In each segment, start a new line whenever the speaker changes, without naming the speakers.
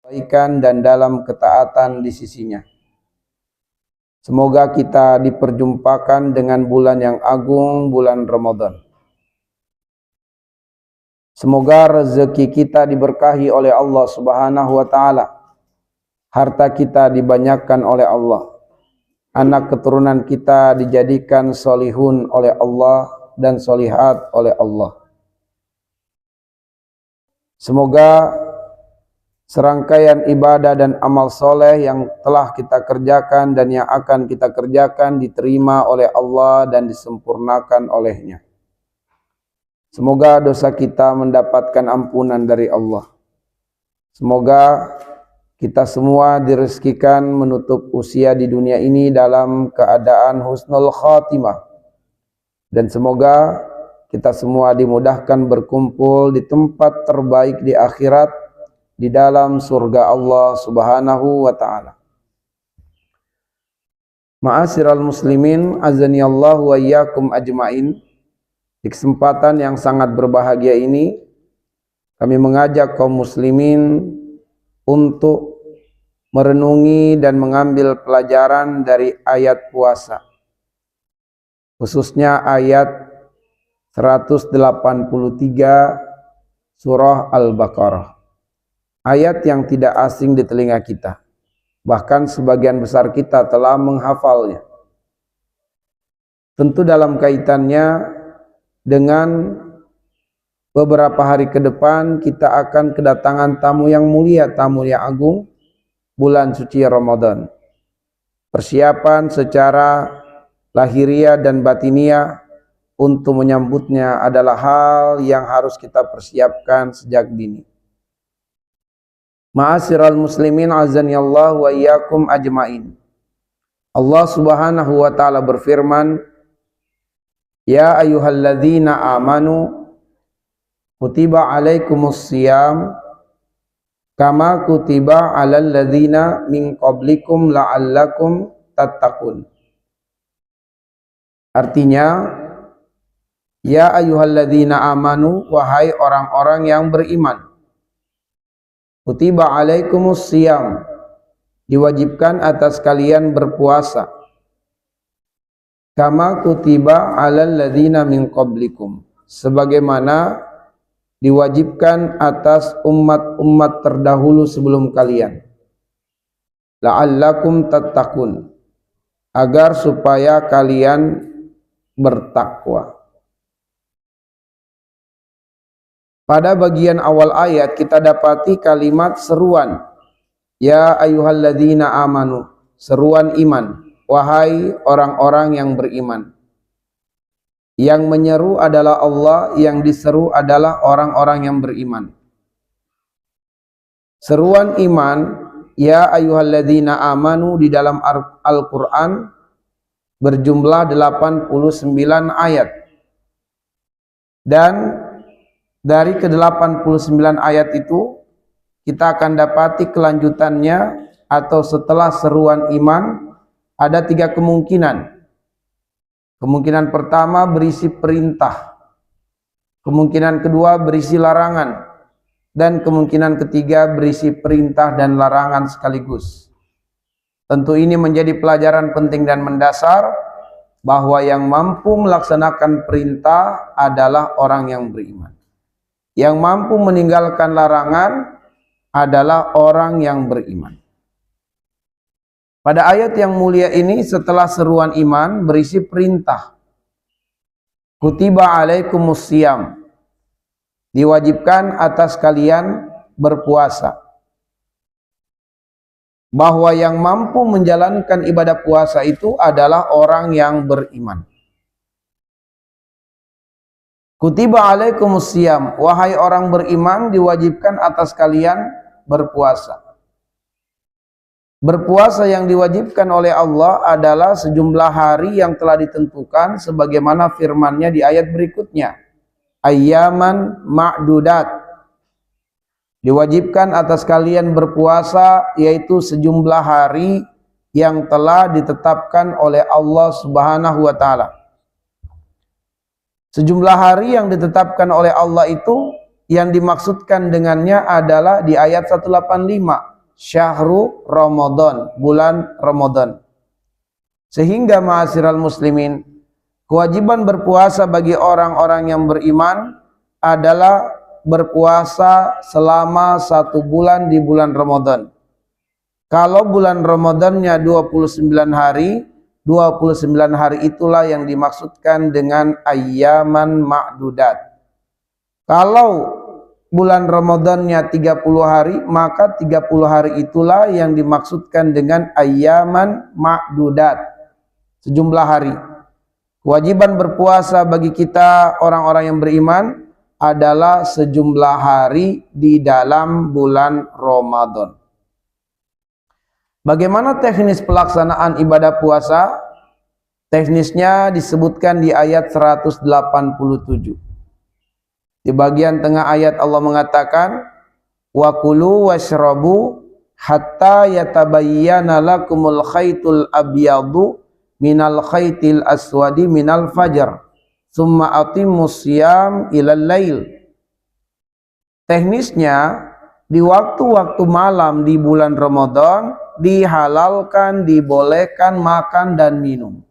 kebaikan dan dalam ketaatan di sisinya. Semoga kita diperjumpakan dengan bulan yang agung, bulan Ramadan. Semoga rezeki kita diberkahi oleh Allah Subhanahu wa taala. Harta kita dibanyakan oleh Allah. Anak keturunan kita dijadikan solihun oleh Allah dan solihat oleh Allah. Semoga serangkaian ibadah dan amal soleh yang telah kita kerjakan dan yang akan kita kerjakan diterima oleh Allah dan disempurnakan olehnya. Semoga dosa kita mendapatkan ampunan dari Allah. Semoga kita semua direzekikan menutup usia di dunia ini dalam keadaan husnul khatimah. Dan semoga kita semua dimudahkan berkumpul di tempat terbaik di akhirat, di dalam surga Allah Subhanahu wa ta'ala. Ma'asyiral muslimin, azanillahu wa iyyakum ajmain. Di kesempatan yang sangat berbahagia ini, kami mengajak kaum muslimin untuk merenungi dan mengambil pelajaran dari ayat puasa. Khususnya ayat 183 surah Al-Baqarah. Ayat yang tidak asing di telinga kita. Bahkan sebagian besar kita telah menghafalnya. Tentu dalam kaitannya dengan beberapa hari ke depan kita akan kedatangan tamu yang mulia, tamu yang agung, bulan suci Ramadan. Persiapan secara lahiriah dan batiniah untuk menyambutnya adalah hal yang harus kita persiapkan sejak dini. Ma'asyiral muslimin azanillahu wa iyyakum ajmain. Allah Subhanahu wa taala berfirman, ya ayyuhalladzina amanu kutiba alaikumus shiyam kama kutiba alal ladzina min qablikum la'allakum tattaqun. Artinya, ya ayyuhalladzina amanu, wahai orang-orang yang beriman, kutiba alaikumus shiyam, diwajibkan atas kalian berpuasa, kama kutiba alal ladzina min qablikum, sebagaimana diwajibkan atas umat-umat terdahulu sebelum kalian, la'allakum tattaqun, agar supaya kalian bertakwa. Pada bagian awal ayat kita dapati kalimat seruan, ya ayyuhalladzina amanu, seruan iman, wahai orang-orang yang beriman. Yang menyeru adalah Allah, yang diseru adalah orang-orang yang beriman. Seruan iman, ya ayyuhalladzina amanu, di dalam Al-Quran berjumlah 89 ayat. Dan dari ke-89 ayat itu kita akan dapati kelanjutannya, atau setelah seruan iman ada 3 kemungkinan. Kemungkinan pertama berisi perintah, kemungkinan kedua berisi larangan, dan kemungkinan ketiga berisi perintah dan larangan sekaligus. Tentu ini menjadi pelajaran penting dan mendasar bahwa yang mampu melaksanakan perintah adalah orang yang beriman. Yang mampu meninggalkan larangan adalah orang yang beriman. Pada ayat yang mulia ini, setelah seruan iman berisi perintah. Kutiba alaikumus shiyam, diwajibkan atas kalian berpuasa. Bahwa yang mampu menjalankan ibadah puasa itu adalah orang yang beriman. Kutiba alaikumus shiyam, wahai orang beriman, diwajibkan atas kalian berpuasa. Berpuasa yang diwajibkan oleh Allah adalah sejumlah hari yang telah ditentukan sebagaimana firman-Nya di ayat berikutnya. Ayyaman ma'dudat. Diwajibkan atas kalian berpuasa yaitu sejumlah hari yang telah ditetapkan oleh Allah Subhanahu wa taala. Sejumlah hari yang ditetapkan oleh Allah itu yang dimaksudkan dengannya adalah di ayat 185. syahru Ramadan, bulan Ramadan. Sehingga ma'asyiral muslimin, kewajiban berpuasa bagi orang-orang yang beriman adalah berpuasa selama 1 bulan di bulan Ramadan. Kalau bulan Ramadannya 29 hari, 29 hari itulah yang dimaksudkan dengan ayyaman ma'dudat. Kalau bulan Ramadannya 30 hari, maka 30 hari itulah yang dimaksudkan dengan ayyaman ma'dudat, sejumlah hari. Kewajiban berpuasa bagi kita orang-orang yang beriman adalah sejumlah hari di dalam bulan Ramadan. Bagaimana teknis pelaksanaan ibadah puasa? Teknisnya disebutkan di ayat 187. Di bagian tengah ayat Allah mengatakan, wa kulu washrabu hatta yatabayyana lakumul khaytul abyadu minal khaytil aswadi minal fajar summa atimmus siyam ilal lail. Teknisnya, di waktu-waktu malam di bulan Ramadan dihalalkan, dibolehkan makan dan minum.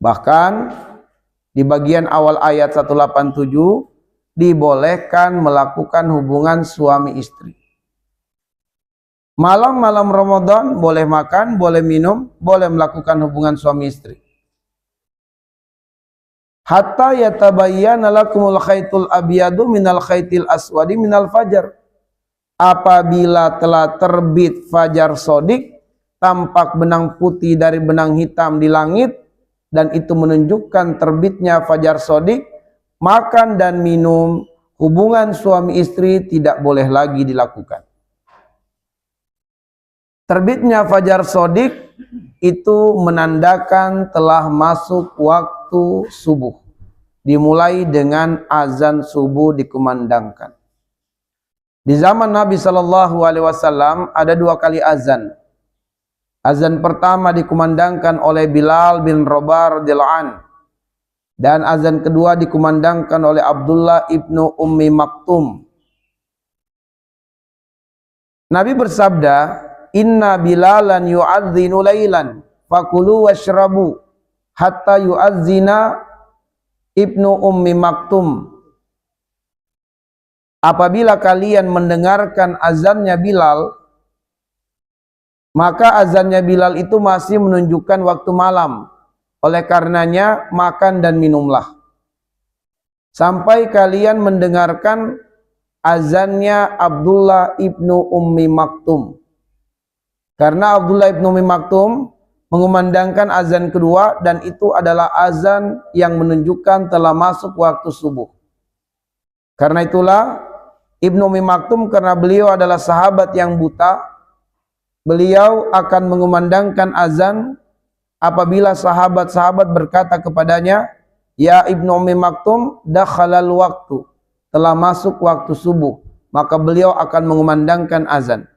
Bahkan di bagian awal ayat 187 dibolehkan melakukan hubungan suami istri. Malam-malam Ramadan boleh makan, boleh minum, boleh melakukan hubungan suami istri. Hatta yatabayyana lakumul khaytul abyadu minal khaytil aswadi minal fajar. Apabila telah terbit fajar sodik, tampak benang putih dari benang hitam di langit, dan itu menunjukkan terbitnya fajar sodik, makan dan minum, hubungan suami istri tidak boleh lagi dilakukan. Terbitnya fajar sodik itu menandakan telah masuk waktu subuh. Dimulai dengan azan subuh dikumandangkan. Di zaman Nabi SAW ada 2 kali azan. Azan pertama dikumandangkan oleh Bilal bin Rabah radhiyallahu anhu, dan azan kedua dikumandangkan oleh Abdullah ibnu Ummi Maktum. Nabi bersabda, inna bilalan yu'adzinu laylan fakulu washrabu hatta yu'adzina ibnu Ummi Maktum. Apabila kalian mendengarkan azannya Bilal, maka azannya Bilal itu masih menunjukkan waktu malam. Oleh karenanya makan dan minumlah sampai kalian mendengarkan azannya Abdullah ibnu Ummi Maktum. Karena Abdullah ibnu Ummi Maktum mengumandangkan azan kedua, dan itu adalah azan yang menunjukkan telah masuk waktu subuh. Karena itulah Ibnu Ummi Maktum, karena beliau adalah sahabat yang buta, beliau akan mengumandangkan azan apabila sahabat-sahabat berkata kepadanya, ya Ibnu Ummi Maktum, dakhalal waktu, telah masuk waktu subuh, maka beliau akan mengumandangkan azan.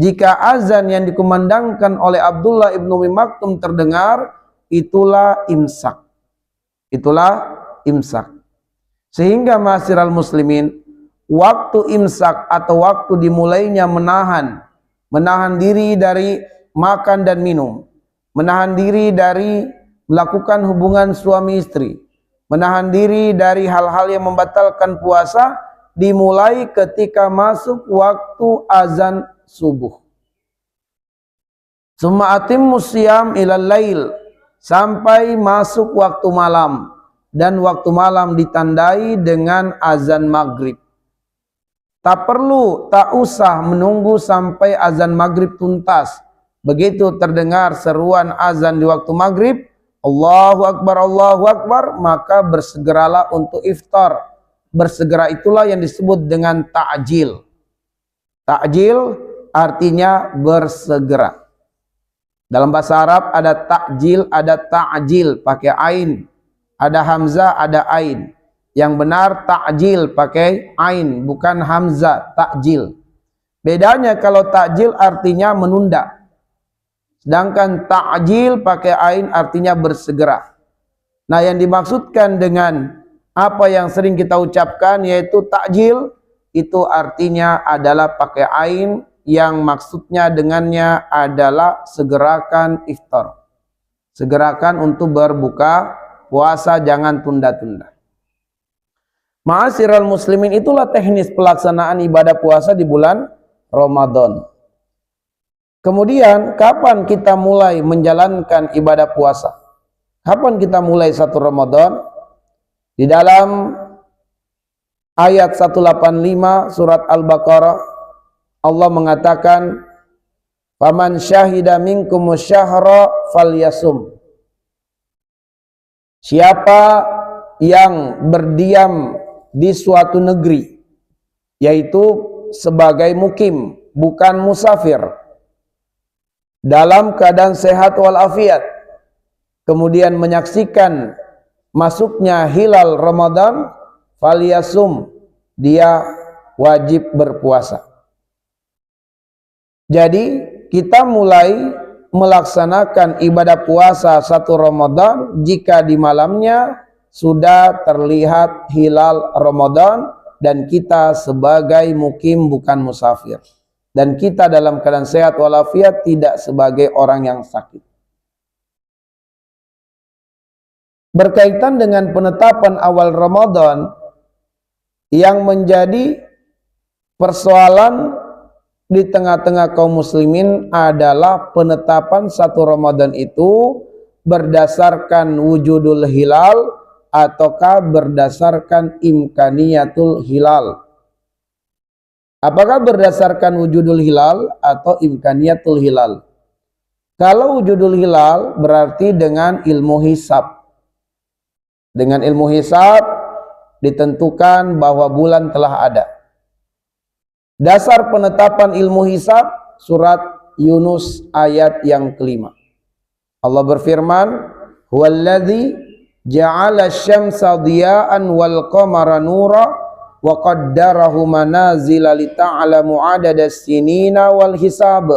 Jika azan yang dikumandangkan oleh Abdullah ibnu Ummi Maktum terdengar, itulah imsak. Itulah imsak. Sehingga ma'asyiral muslimin, waktu imsak atau waktu dimulainya menahan diri dari makan dan minum, menahan diri dari melakukan hubungan suami istri, menahan diri dari hal-hal yang membatalkan puasa, dimulai ketika masuk waktu azan subuh. Summa atimmus siyam ilal lail, sampai masuk waktu malam, dan waktu malam ditandai dengan azan maghrib. Tak usah menunggu sampai azan maghrib tuntas. Begitu terdengar seruan azan di waktu maghrib, Allahu Akbar, maka bersegeralah untuk iftar. Bersegera itulah yang disebut dengan ta'jil. Ta'jil artinya bersegera. Dalam bahasa Arab ada ta'jil, ada ta'jil pakai ain, ada hamzah, ada ain. Yang benar ta'jil pakai ain, bukan hamzah, ta'jil. Bedanya kalau ta'jil artinya menunda, sedangkan ta'jil pakai ain artinya bersegera. Nah, yang dimaksudkan dengan apa yang sering kita ucapkan yaitu ta'jil, itu artinya adalah pakai ain yang maksudnya dengannya adalah segerakan iftar. Segerakan untuk berbuka puasa, jangan tunda-tunda. Ma'asyiral muslimin, itulah teknis pelaksanaan ibadah puasa di bulan Ramadan. Kemudian kapan kita mulai menjalankan ibadah puasa? Kapan kita mulai satu Ramadan? Di dalam ayat 185 surat Al-Baqarah, Allah mengatakan, "Faman syahida minkumus syahra falyasum." Siapa yang berdiam di suatu negeri, yaitu sebagai mukim, bukan musafir, dalam keadaan sehat walafiat, kemudian menyaksikan masuknya hilal Ramadan, falyasum, dia wajib berpuasa. Jadi kita mulai melaksanakan ibadah puasa satu Ramadan jika di malamnya sudah terlihat hilal Ramadan dan kita sebagai mukim bukan musafir, dan kita dalam keadaan sehat walafiat, tidak sebagai orang yang sakit. Berkaitan dengan penetapan awal Ramadan, yang menjadi persoalan di tengah-tengah kaum muslimin adalah penetapan satu Ramadan itu berdasarkan wujudul hilal ataukah berdasarkan imkaniyatul hilal. Apakah berdasarkan wujudul hilal atau imkaniyatul hilal? Kalau wujudul hilal berarti dengan ilmu hisab. Dengan ilmu hisab ditentukan bahwa bulan telah ada. Dasar penetapan ilmu hisab surat Yunus ayat yang kelima. Allah berfirman, "Huwallazi ja'ala asy-syamsa dhiya'an wal qamara nura wa qaddarahu manazila lita'lamu 'adadas sinina wal hisab.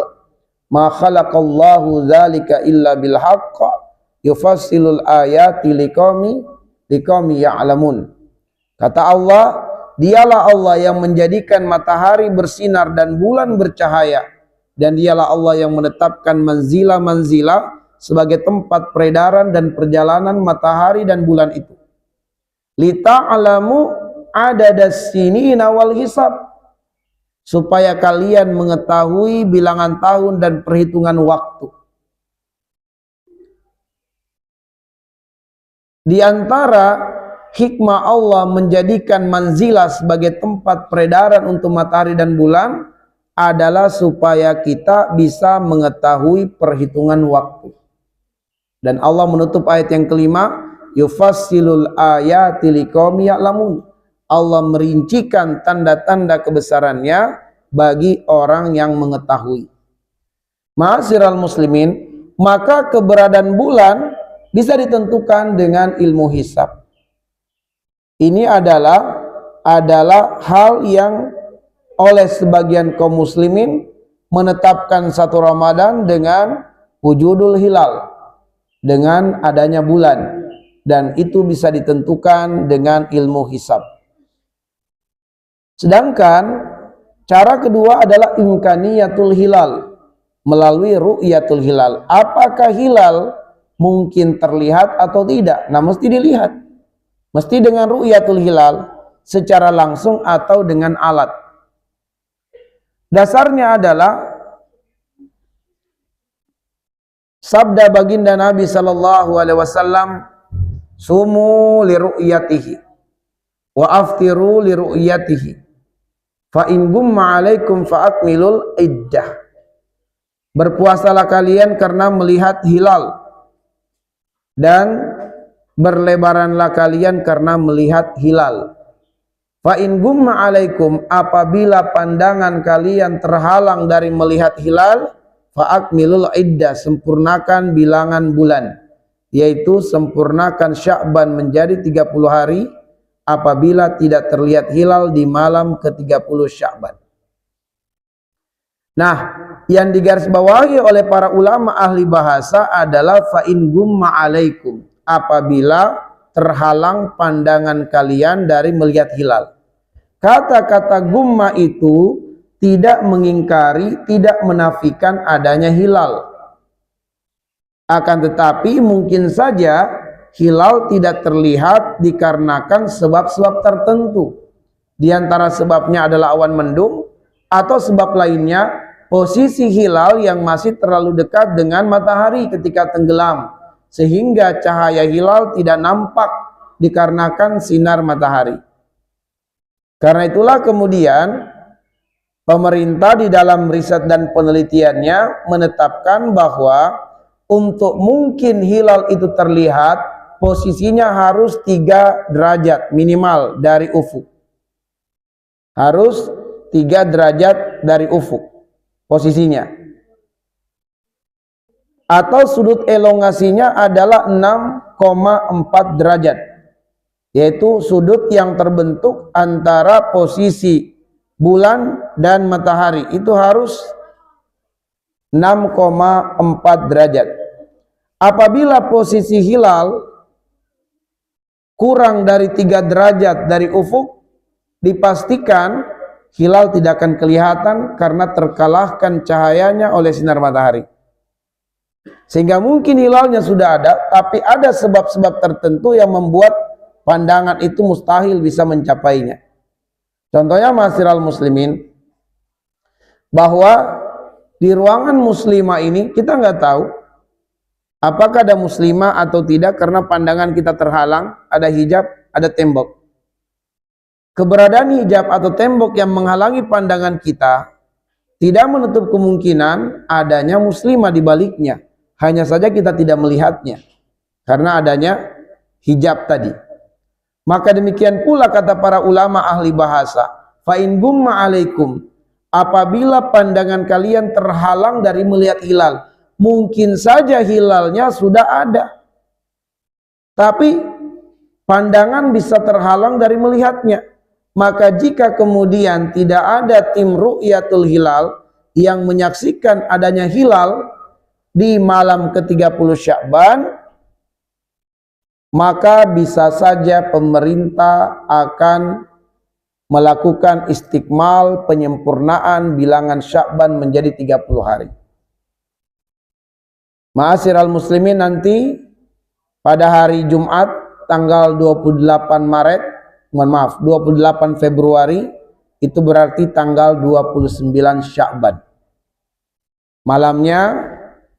Ma khalaqallahu dzalika illa bil haqq yufassilul ayati liqaumi ya'lamun." Kata Allah, dialah Allah yang menjadikan matahari bersinar dan bulan bercahaya, dan dialah Allah yang menetapkan manzila-manzila sebagai tempat peredaran dan perjalanan matahari dan bulan itu. Lita'lamu adadas sinina wal hisab, supaya kalian mengetahui bilangan tahun dan perhitungan waktu. Di antara hikmah Allah menjadikan manzilah sebagai tempat peredaran untuk matahari dan bulan adalah supaya kita bisa mengetahui perhitungan waktu. Dan Allah menutup ayat yang kelima, yufassilul ayati liqaumi ya'lamun. Allah merincikan tanda-tanda kebesarannya bagi orang yang mengetahui. Ma'asyiral muslimin, maka keberadaan bulan bisa ditentukan dengan ilmu hisab. Ini adalah hal yang oleh sebagian kaum muslimin menetapkan satu Ramadan dengan wujudul hilal, dengan adanya bulan, dan itu bisa ditentukan dengan ilmu hisab. Sedangkan cara kedua adalah imkaniyatul hilal, melalui ru'yatul hilal. Apakah hilal mungkin terlihat atau tidak? Nah, mesti dilihat. Mesti dengan ru'yatul hilal secara langsung atau dengan alat. Dasarnya adalah sabda baginda Nabi sallallahu alaihi wasallam, "Sumu li ru'yatihi wa aftiru li ru'yatihi. Fa in gumma 'alaikum fa akmilul iddah." Berpuasalah kalian karena melihat hilal, dan berlebaranlah kalian karena melihat hilal. Fa in gumma 'alaikum, apabila pandangan kalian terhalang dari melihat hilal, fa akmilul iddah, sempurnakan bilangan bulan, yaitu sempurnakan Sya'ban menjadi 30 hari apabila tidak terlihat hilal di malam ke-30 Sya'ban. Nah, yang digarisbawahi oleh para ulama ahli bahasa adalah fa in gumma 'alaikum, apabila terhalang pandangan kalian dari melihat hilal. Kata-kata gumma itu tidak mengingkari, tidak menafikan adanya hilal. Akan tetapi mungkin saja hilal tidak terlihat dikarenakan sebab-sebab tertentu. Di antara sebabnya adalah awan mendung, atau sebab lainnya posisi hilal yang masih terlalu dekat dengan matahari ketika tenggelam, sehingga cahaya hilal tidak nampak dikarenakan sinar matahari. Karena itulah kemudian pemerintah di dalam riset dan penelitiannya menetapkan bahwa untuk mungkin hilal itu terlihat, posisinya harus 3 derajat minimal dari ufuk. Harus 3 derajat dari ufuk posisinya. Atau sudut elongasinya adalah 6,4 derajat. Yaitu sudut yang terbentuk antara posisi bulan dan matahari. Itu harus 6,4 derajat. Apabila posisi hilal kurang dari 3 derajat dari ufuk, dipastikan hilal tidak akan kelihatan karena terkalahkan cahayanya oleh sinar matahari. Sehingga mungkin hilalnya sudah ada, tapi ada sebab-sebab tertentu yang membuat pandangan itu mustahil bisa mencapainya. Contohnya ma'asyiral muslimin, bahwa di ruangan muslimah ini kita nggak tahu apakah ada muslimah atau tidak karena pandangan kita terhalang, ada hijab, ada tembok. Keberadaan hijab atau tembok yang menghalangi pandangan kita tidak menutup kemungkinan adanya muslimah di baliknya. Hanya saja kita tidak melihatnya karena adanya hijab tadi. Maka demikian pula kata para ulama ahli bahasa, fa in gumma alaikum, apabila pandangan kalian terhalang dari melihat hilal, mungkin saja hilalnya sudah ada, tapi pandangan bisa terhalang dari melihatnya. Maka jika kemudian tidak ada tim ru'yatul hilal yang menyaksikan adanya hilal di malam ke-30 Sya'ban, maka bisa saja pemerintah akan melakukan istikmal, penyempurnaan bilangan Sya'ban menjadi 30 hari. Ma'asyiral muslimin, nanti pada hari Jumat tanggal 28 Februari itu berarti tanggal 29 Sya'ban. Malamnya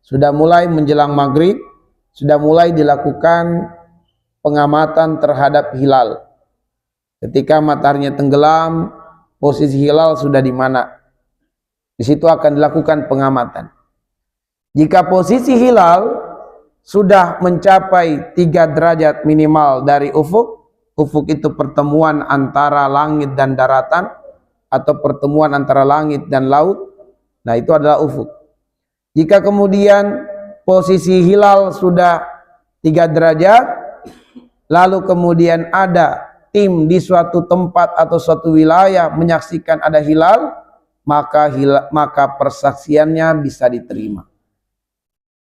sudah mulai menjelang maghrib, sudah mulai dilakukan pengamatan terhadap hilal. Ketika mataharinya tenggelam, posisi hilal sudah di mana? Di situ akan dilakukan pengamatan. Jika posisi hilal sudah mencapai 3 derajat minimal dari ufuk, ufuk itu pertemuan antara langit dan daratan atau pertemuan antara langit dan laut, nah itu adalah ufuk. Jika kemudian posisi hilal sudah 3 derajat, lalu kemudian ada tim di suatu tempat atau suatu wilayah menyaksikan ada hilal, maka persaksiannya bisa diterima.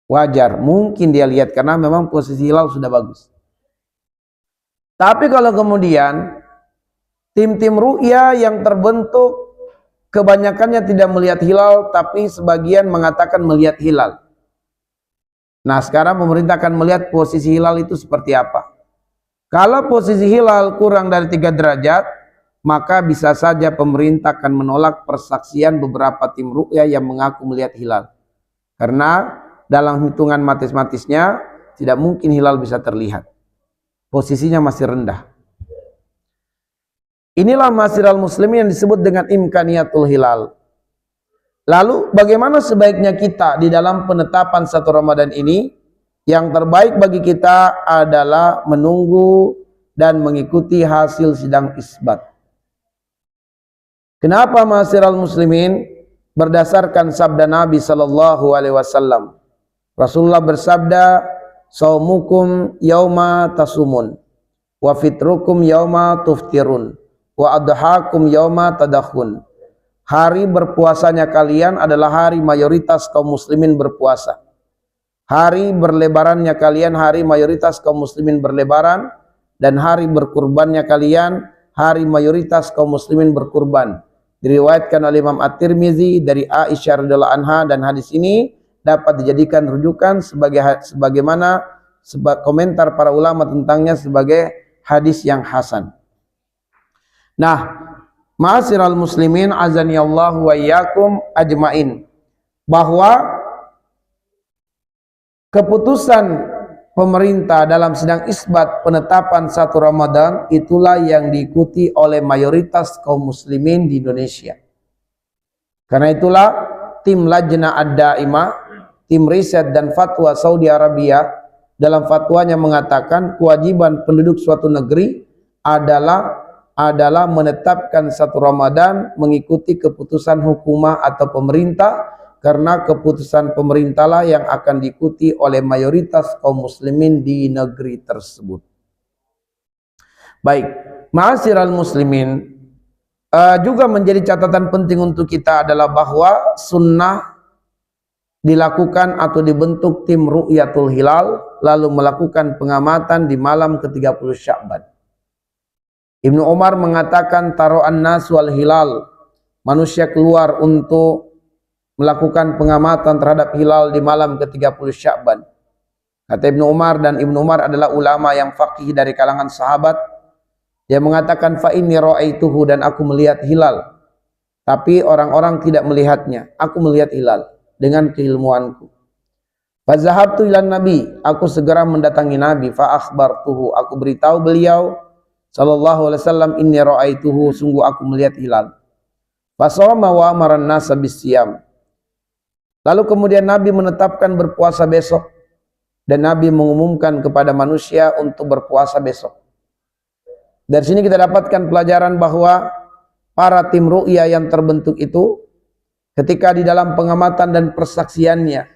Wajar, mungkin dia lihat karena memang posisi hilal sudah bagus. Tapi kalau kemudian tim-tim ru'ya yang terbentuk kebanyakannya tidak melihat hilal, tapi sebagian mengatakan melihat hilal. Nah, sekarang pemerintah akan melihat posisi hilal itu seperti apa. Kalau posisi hilal kurang dari 3 derajat, maka bisa saja pemerintah akan menolak persaksian beberapa tim ru'ya yang mengaku melihat hilal. Karena dalam hitungan matematisnya tidak mungkin hilal bisa terlihat. Posisinya masih rendah. Inilah ma'asyiral muslimin yang disebut dengan imkaniyatul hilal. Lalu bagaimana sebaiknya kita di dalam penetapan 1 Ramadan ini? Yang terbaik bagi kita adalah menunggu dan mengikuti hasil sidang isbat. Kenapa ma'asyiral muslimin? Berdasarkan sabda Nabi sallallahu alaihi wasallam. Rasulullah bersabda, "Shaumukum yauma tasumun, wa fitrukum yauma tuftirun, wa adhakum yauma tadakhun." Hari berpuasanya kalian adalah hari mayoritas kaum muslimin berpuasa. Hari berlebarannya kalian hari mayoritas kaum muslimin berlebaran, dan hari berkurbannya kalian hari mayoritas kaum muslimin berkurban. Diriwayatkan oleh Imam At-Tirmizi dari Aisyah radhiyallahu anha, dan hadis ini dapat dijadikan rujukan sebagaimana komentar para ulama tentangnya sebagai hadis yang hasan. Nah, ma'asyiral muslimin azanillahu wa iyyakum ajmain, bahwa keputusan pemerintah dalam sidang isbat penetapan 1 Ramadan itulah yang diikuti oleh mayoritas kaum muslimin di Indonesia. Karena itulah tim Lajnah Ad-Daimah, tim riset dan fatwa Saudi Arabia, dalam fatwanya mengatakan kewajiban penduduk suatu negeri adalah menetapkan 1 Ramadan mengikuti keputusan hukumah atau pemerintah, karena keputusan pemerintahlah yang akan diikuti oleh mayoritas kaum muslimin di negeri tersebut. Baik, ma'asyiral muslimin, juga menjadi catatan penting untuk kita adalah bahwa sunnah dilakukan atau dibentuk tim Ru'yatul Hilal, lalu melakukan pengamatan di malam ke-30 Sya'ban. Ibnu Umar mengatakan taro'an nas wal hilal, manusia keluar untuk melakukan pengamatan terhadap hilal di malam ke-30 Sya'ban. Kata Ibnu Umar, dan Ibnu Umar adalah ulama yang faqih dari kalangan sahabat, dia mengatakan fa inni ra'aituhu, dan aku melihat hilal, tapi orang-orang tidak melihatnya, aku melihat hilal dengan keilmuanku. Fa zahabtu ilan nabi, aku segera mendatangi Nabi, fa akhbartuhu, aku beritahu beliau sallallahu alaihi wasallam, inni ra'aituhu, sungguh aku melihat hilal. Fa shoma wa amara an-nasa bisyam. Lalu kemudian Nabi menetapkan berpuasa besok, dan Nabi mengumumkan kepada manusia untuk berpuasa besok. Dari sini kita dapatkan pelajaran bahwa para tim ru'ya yang terbentuk itu, ketika di dalam pengamatan dan persaksiannya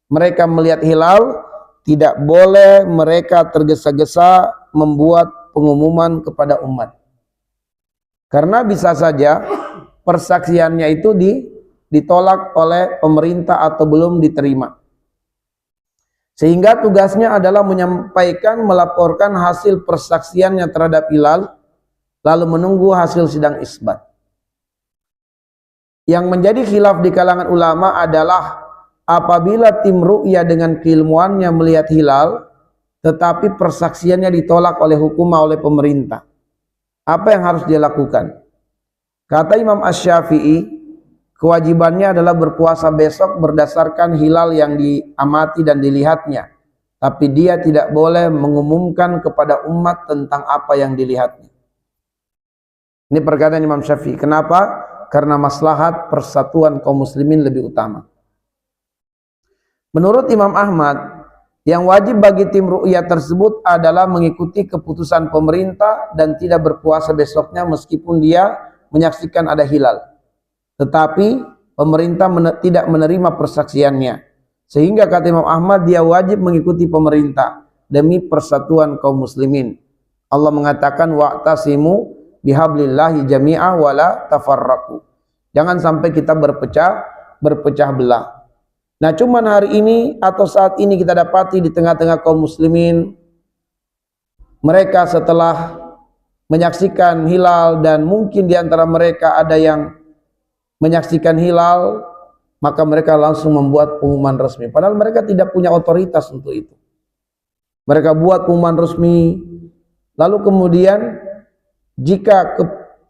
mereka melihat hilal, tidak boleh mereka tergesa-gesa membuat pengumuman kepada umat, karena bisa saja persaksiannya itu ditolak oleh pemerintah atau belum diterima, sehingga tugasnya adalah menyampaikan, melaporkan hasil persaksiannya terhadap hilal, lalu menunggu hasil sidang isbat. Yang menjadi khilaf di kalangan ulama adalah apabila tim ru'ya dengan keilmuannya melihat hilal tetapi persaksiannya ditolak oleh hukumah, oleh pemerintah, apa yang harus dia lakukan? Kata Imam Asy-Syafi'i, kewajibannya adalah berpuasa besok berdasarkan hilal yang diamati dan dilihatnya, tapi dia tidak boleh mengumumkan kepada umat tentang apa yang dilihatnya. Ini perkataan Imam Syafi'i. Kenapa? Karena maslahat persatuan kaum muslimin lebih utama. Menurut Imam Ahmad, yang wajib bagi tim ru'ya tersebut adalah mengikuti keputusan pemerintah dan tidak berpuasa besoknya meskipun dia menyaksikan ada hilal. Tetapi pemerintah tidak menerima persaksiannya. Sehingga kata Imam Ahmad, dia wajib mengikuti pemerintah demi persatuan kaum muslimin. Allah mengatakan wa'tasimu bihablillahi jami'a wala tafarraqu. Jangan sampai kita berpecah belah. Nah, cuman hari ini atau saat ini kita dapati di tengah-tengah kaum muslimin, mereka setelah menyaksikan hilal, dan mungkin di antara mereka ada yang menyaksikan hilal, maka mereka langsung membuat pengumuman resmi. Padahal mereka tidak punya otoritas untuk itu. Mereka buat pengumuman resmi, lalu kemudian jika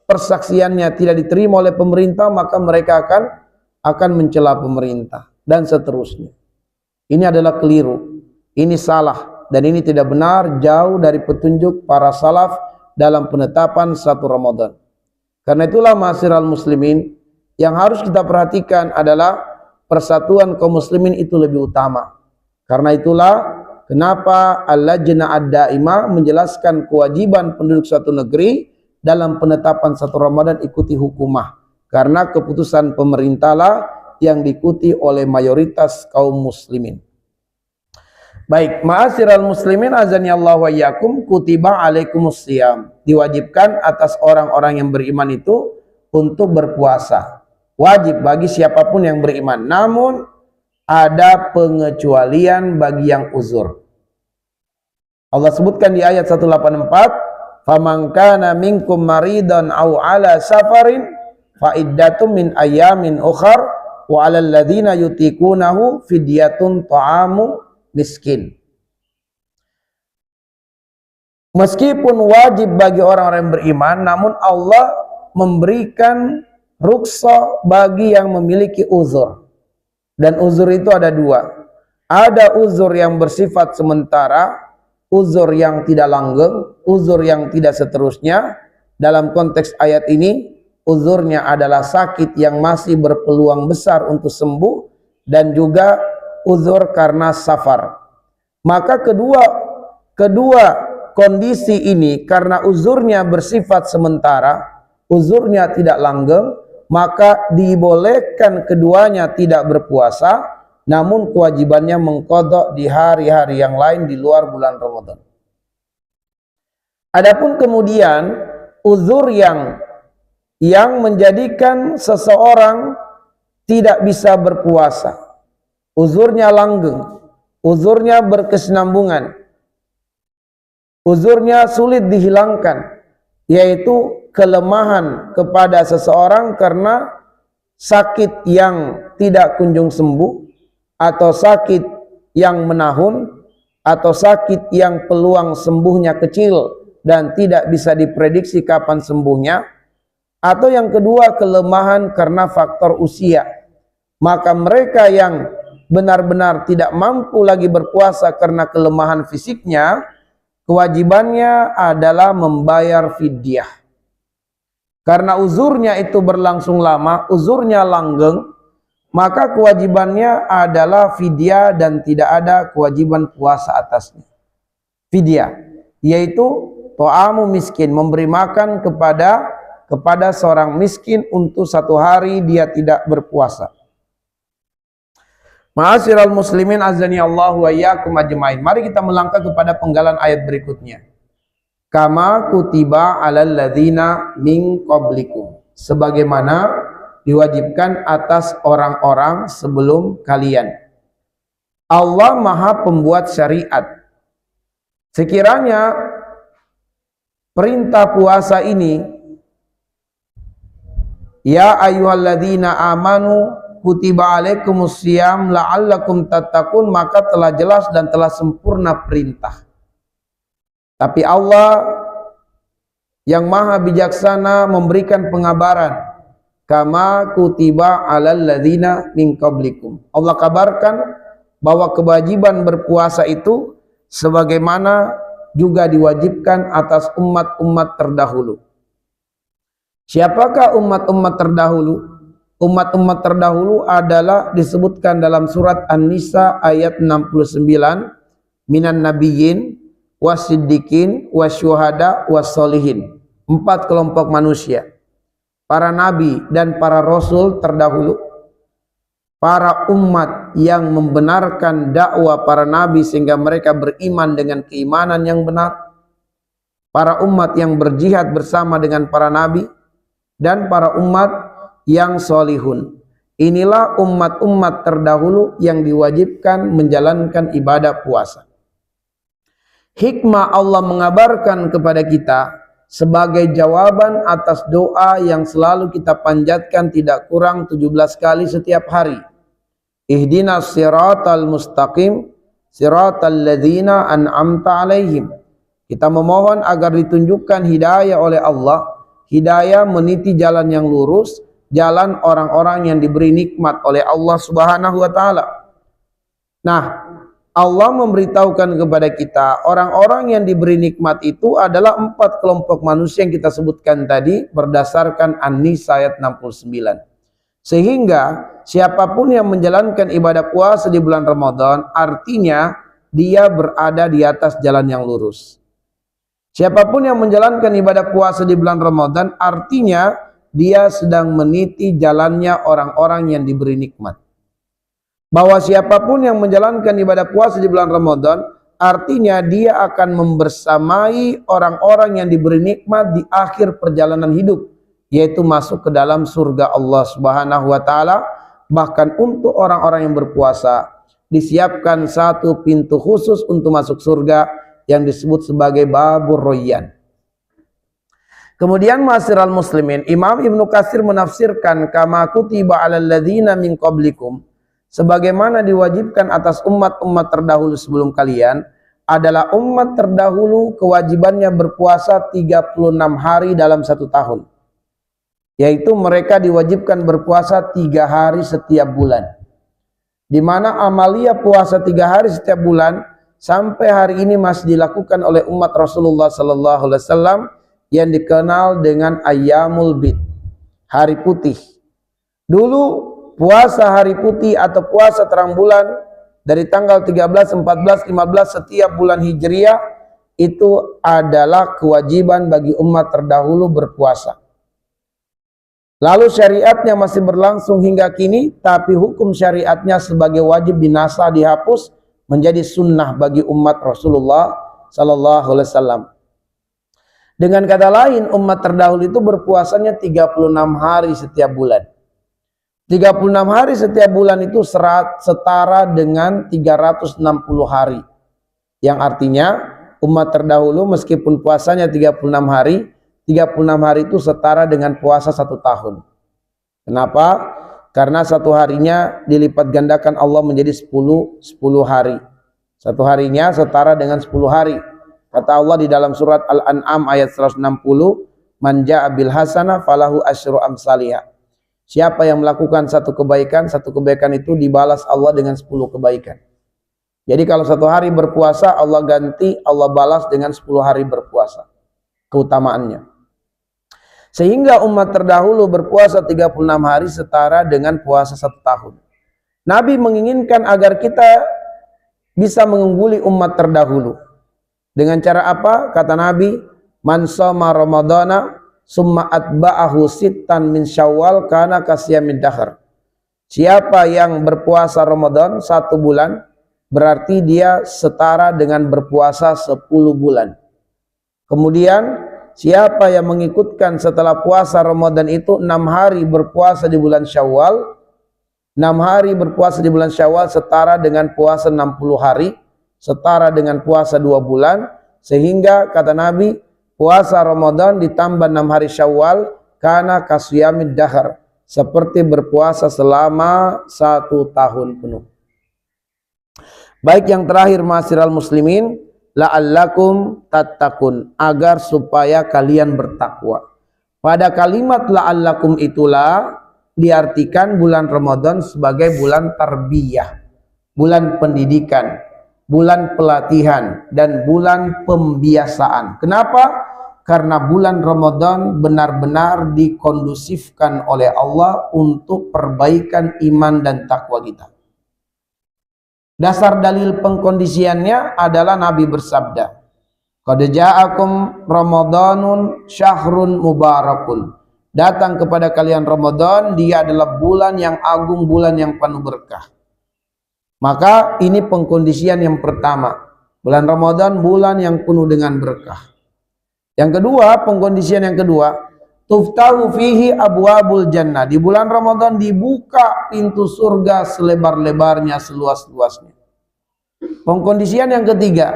persaksiannya tidak diterima oleh pemerintah, maka mereka akan mencela pemerintah, dan seterusnya. Ini adalah keliru, ini salah, dan ini tidak benar, jauh dari petunjuk para salaf dalam penetapan 1 Ramadan. Karena itulah ma'asyiral muslimin, yang harus kita perhatikan adalah persatuan kaum muslimin itu lebih utama. Karena itulah kenapa Al-Lajnah Ad-Daimah menjelaskan kewajiban penduduk suatu negeri dalam penetapan 1 Ramadan ikuti hukumah, karena keputusan pemerintahlah yang diikuti oleh mayoritas kaum muslimin. Baik, ma'asyiral muslimin azanillahu wa iyyakum, kutiba alaikumus shiyam, diwajibkan atas orang-orang yang beriman itu untuk berpuasa. Wajib bagi siapapun yang beriman, namun ada pengecualian bagi yang uzur. Allah sebutkan di ayat 184, faman kana minkum maridan aw ala safarin fa iddatum min ayamin ukhar wa 'alal ladzina yutiqunahu fidyatun ta'amu miskin. Meskipun wajib bagi orang-orang yang beriman, namun Allah memberikan rukhsah bagi yang memiliki uzur. Dan uzur itu ada dua. Ada uzur yang bersifat sementara, uzur yang tidak langgeng, uzur yang tidak seterusnya. Dalam konteks ayat ini, uzurnya adalah sakit yang masih berpeluang besar untuk sembuh, dan juga uzur karena safar. Maka kedua kondisi ini, karena uzurnya bersifat sementara, uzurnya tidak langgeng, maka dibolehkan keduanya tidak berpuasa, namun kewajibannya mengqadha di hari-hari yang lain di luar bulan Ramadan. Adapun kemudian uzur yang menjadikan seseorang tidak bisa berpuasa, uzurnya langgeng, uzurnya berkesinambungan, uzurnya sulit dihilangkan, yaitu kelemahan kepada seseorang karena sakit yang tidak kunjung sembuh, atau sakit yang menahun, atau sakit yang peluang sembuhnya kecil dan tidak bisa diprediksi kapan sembuhnya, atau yang kedua kelemahan karena faktor usia. Maka mereka yang benar-benar tidak mampu lagi berpuasa karena kelemahan fisiknya, kewajibannya adalah membayar fidyah. Karena uzurnya itu berlangsung lama, uzurnya langgeng, maka kewajibannya adalah fidyah dan tidak ada kewajiban puasa atasnya. Fidyah, yaitu ta'amu miskin, memberi makan kepada seorang miskin untuk 1 hari dia tidak berpuasa. Ma'asyiral muslimin azani Allah wa iyyakum ajmain. Mari kita melangkah kepada penggalan ayat berikutnya. Kama kutiba 'alal ladzina min qablikum. Sebagaimana diwajibkan atas orang-orang sebelum kalian. Allah Maha Pembuat syariat. Sekiranya perintah puasa ini, ya ayyuhalladzina amanu kutiba alaikumus syiyam la'allakum tattaqun, maka telah jelas dan telah sempurna perintah. Tapi Allah yang maha bijaksana memberikan pengabaran, kama kutiba alal ladzina min qablikum. Allah kabarkan bahwa kewajiban berpuasa itu sebagaimana juga diwajibkan atas umat-umat terdahulu. Siapakah umat-umat terdahulu? Umat-umat terdahulu adalah disebutkan dalam surat An-Nisa ayat 69, minan nabiyyin wasiddiqin wasyuhada wassolihin. 4 kelompok manusia, para nabi dan para rasul terdahulu, para umat yang membenarkan dakwah para nabi sehingga mereka beriman dengan keimanan yang benar, para umat yang berjihad bersama dengan para nabi, dan para umat yang solihun. Inilah umat-umat terdahulu yang diwajibkan menjalankan ibadah puasa. Hikmah Allah mengabarkan kepada kita sebagai jawaban atas doa yang selalu kita panjatkan tidak kurang 17 kali setiap hari. Ihdinas siratal mustaqim siratal ladzina an'amta alaihim. Kita memohon agar ditunjukkan hidayah oleh Allah, hidayah meniti jalan yang lurus, jalan orang-orang yang diberi nikmat oleh Allah Subhanahu wa taala. Nah, Allah memberitahukan kepada kita orang-orang yang diberi nikmat itu adalah 4 kelompok manusia yang kita sebutkan tadi berdasarkan An-Nisa ayat 69. Sehingga siapapun yang menjalankan ibadah puasa di bulan Ramadan, artinya dia berada di atas jalan yang lurus. Siapapun yang menjalankan ibadah puasa di bulan Ramadan, artinya dia sedang meniti jalannya orang-orang yang diberi nikmat. Bahwa siapapun yang menjalankan ibadah puasa di bulan Ramadan, artinya dia akan membersamai orang-orang yang diberi nikmat di akhir perjalanan hidup, yaitu masuk ke dalam surga Allah Subhanahu wa taala. Bahkan untuk orang-orang yang berpuasa disiapkan satu pintu khusus untuk masuk surga yang disebut sebagai Babur Royyan. Kemudian ma'asyiral muslimin, Imam Ibnu Katsir menafsirkan kama kutiba 'alal ladzina min qablikum, sebagaimana diwajibkan atas umat-umat terdahulu sebelum kalian, adalah umat terdahulu kewajibannya berpuasa 36 hari dalam satu tahun. Yaitu mereka diwajibkan berpuasa 3 hari setiap bulan. Di mana amalia puasa 3 hari setiap bulan sampai hari ini masih dilakukan oleh umat Rasulullah sallallahu alaihi wasallam yang dikenal dengan Ayyamul Bid, hari putih. Dulu puasa hari putih atau puasa terang bulan dari tanggal 13, 14, 15 setiap bulan Hijriah itu adalah kewajiban bagi umat terdahulu berpuasa. Lalu syariatnya masih berlangsung hingga kini, tapi hukum syariatnya sebagai wajib binasa dihapus menjadi sunnah bagi umat Rasulullah sallallahu alaihi wasallam. Dengan kata lain, umat terdahulu itu berpuasanya 36 hari setiap bulan. 36 hari setiap bulan itu setara dengan 360 hari. Yang artinya umat terdahulu meskipun puasanya 36 hari, 36 hari itu setara dengan puasa 1 tahun. Kenapa? Karena satu harinya dilipat gandakan Allah menjadi 10 hari. Satu harinya setara dengan 10 hari. Kata Allah di dalam surat Al-An'am ayat 160, "Man jaa bil hasanah falahu asyru amsalihha." Siapa yang melakukan satu kebaikan itu dibalas Allah dengan 10 kebaikan. Jadi kalau satu hari berpuasa, Allah ganti, Allah balas dengan 10 hari berpuasa. Keutamaannya. Sehingga umat terdahulu berpuasa 36 hari setara dengan puasa 1 tahun. Nabi menginginkan agar kita bisa mengungguli umat terdahulu. Dengan cara apa? Kata Nabi, "Man shoma ramadhana summa atba'ahu sittan min syawal kana kasyamid dahr." Siapa yang berpuasa Ramadan 1 bulan, berarti dia setara dengan berpuasa 10 bulan. Kemudian siapa yang mengikutkan setelah puasa Ramadan itu 6 hari berpuasa di bulan Syawal, 6 hari berpuasa di bulan Syawal setara dengan puasa 60 hari, setara dengan puasa 2 bulan, sehingga kata Nabi, puasa Ramadan ditambah 6 hari Syawal kana kasyamid dahr, seperti berpuasa selama 1 tahun penuh. Baik, yang terakhir ma'asyiral muslimin, la'allakum tattaqun, agar supaya kalian bertakwa. Pada kalimat la'allakum itulah diartikan bulan Ramadan sebagai bulan tarbiyah, bulan pendidikan, bulan pelatihan, dan bulan pembiasaan. Kenapa? Karena bulan Ramadan benar-benar dikondusifkan oleh Allah untuk perbaikan iman dan takwa kita. Dasar dalil pengkondisiannya adalah Nabi bersabda, "Qad ja'akum Ramadanun syahrun mubarakun." Datang kepada kalian Ramadan, dia adalah bulan yang agung, bulan yang penuh berkah. Maka ini pengkondisian yang pertama. Bulan Ramadan bulan yang penuh dengan berkah. Yang kedua, pengkondisian yang kedua, tuftahu fihi abwabul jannah. Di bulan Ramadan dibuka pintu surga selebar-lebarnya, seluas-luasnya. Pengkondisian yang ketiga,